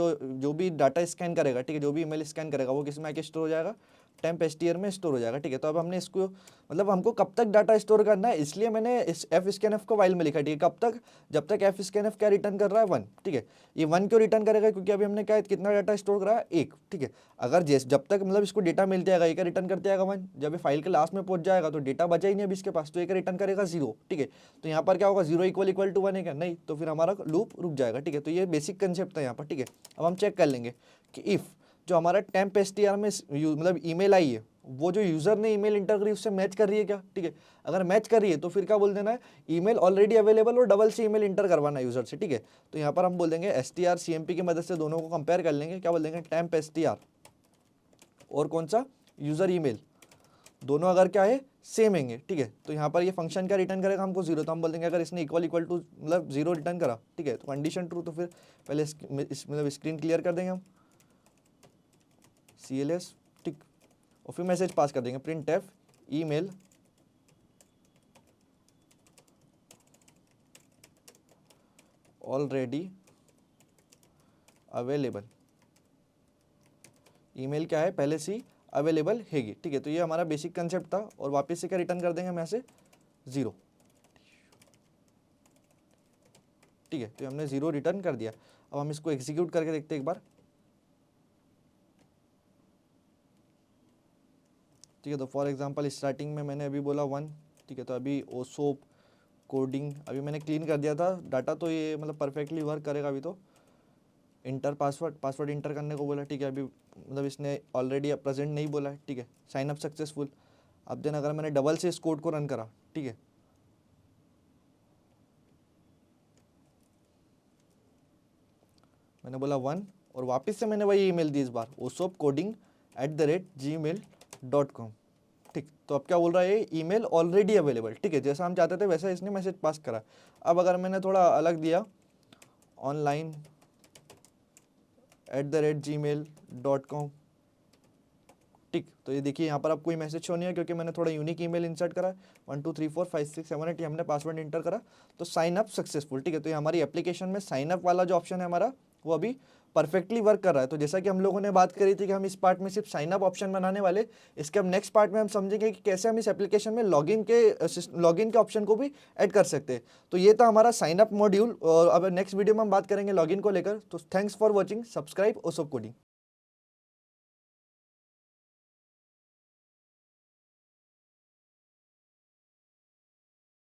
जो भी डाटा स्कैन करेगा, ठीक है, जो भी ईमेल स्कैन करेगा वो किस में आके स्टोर हो जाएगा, टेम्प str में स्टोर हो जाएगा। ठीक है, तो अब हमने इसको मतलब हमको कब तक डाटा स्टोर करना है, इसलिए मैंने इस fscanf को वाइल में लिखा। ठीक है, कब तक, जब तक fscanf क्या रिटर्न कर रहा है, 1। ठीक है, ये 1 क्यों रिटर्न करेगा, क्योंकि अभी हमने क्या कितना डाटा स्टोर करा है, 1। ठीक है, अगर जब तक मतलब इसको डेटा मिल जाएगा, ये क्या रिटर्न करते आएगा 1। जब ये फाइल के लास्ट में पहुंच जाएगा तो डेटा बचा ही नहीं अभी इसके पास, तो ये क्या रिटर्न करेगा 0। ठीक है, तो यहाँ पर क्या होगा, 0 = 1 है क्या, नहीं, तो फिर हमारा लूप रुक जाएगा। ठीक है, तो ये बेसिक कंसेप्ट था यहाँ पर। ठीक है, अब हम चेक कर लेंगे कि इफ़ जो हमारा टेम्प str में मतलब ईमेल आई है, वो जो यूज़र ने ईमेल इंटर करी उससे मैच कर रही है क्या। ठीक है, अगर मैच कर रही है तो फिर क्या बोल देना है, ईमेल ऑलरेडी अवेलेबल और डबल से ईमेल इंटर करवाना है यूज़र से। ठीक है, तो यहाँ पर हम बोल देंगे strcmp की मदद से दोनों को कंपेयर कर लेंगे। क्या बोल देंगे, टेम्प str और कौन सा यूज़र ईमेल, दोनों अगर क्या है सेम हैंगे। ठीक है, तो यहाँ पर ये फंक्शन क्या रिटर्न करेगा हमको 0। तो हम बोल देंगे अगर इसने इक्वल टू मतलब 0 रिटर्न करा, ठीक है, तो कंडीशन ट्रू। तो फिर पहले मतलब स्क्रीन क्लियर कर देंगे हम, CLS। ठीक, और फिर मैसेज पास कर देंगे printf email already available. Email क्या है, पहले से अवेलेबल हैगी। ठीक है, तो ये हमारा बेसिक कंसेप्ट था, और वापस से क्या रिटर्न कर देंगे हम यहाँ से 0। ठीक है, तो हमने 0 रिटर्न कर दिया। अब हम इसको एग्जीक्यूट करके देखते हैं एक बार। ठीक है, तो फॉर एग्जांपल स्टार्टिंग में मैंने अभी बोला 1। ठीक है, तो अभी ओसोप कोडिंग अभी मैंने क्लीन कर दिया था डाटा, तो ये मतलब परफेक्टली वर्क करेगा अभी। तो इंटर पासवर्ड इंटर करने को बोला। ठीक है, अभी मतलब इसने ऑलरेडी प्रेजेंट नहीं बोला है। ठीक है, साइन अप सक्सेसफुल। अब देन अगर मैंने डबल से इस कोड को रन करा, ठीक है, मैंने बोला 1 और वापस से मैंने वही ईमेल दी इस बार osopcoding@gmail.com, ठीक। तो अब क्या बोल रहा है, ये ईमेल ऑलरेडी अवेलेबल, ठीक है, जैसा हम चाहते थे वैसा इसने मैसेज पास करा। अब अगर मैंने थोड़ा अलग दिया online@gmail.com, ठीक, तो ये देखिए यहाँ पर अब कोई मैसेज शो नहीं है क्योंकि मैंने थोड़ा यूनिक ईमेल इंसर्ट करा, 1 2 3 4 5 6 7 8 ये हमने पासवर्ड इंटर करा, तो साइन अप सक्सेसफुल, ठीक है। तो ये हमारी एप्लीकेशन में साइन अप वाला जो ऑप्शन है हमारा वो अभी परफेक्टली वर्क कर रहा है। तो जैसा कि हम लोगों ने बात करी थी कि हम इस पार्ट में सिर्फ साइन अप ऑप्शन बनाने वाले, इसके अब नेक्स्ट पार्ट में हम समझेंगे कि कैसे हम इस एप्लीकेशन में लॉगिन के ऑप्शन को भी ऐड कर सकते हैं। तो ये था हमारा साइन अप मॉड्यूल और अब नेक्स्ट वीडियो में हम बात करेंगे लॉगिन को लेकर। तो थैंक्स फॉर वॉचिंग, सब्सक्राइब ओसोप कोडिंग।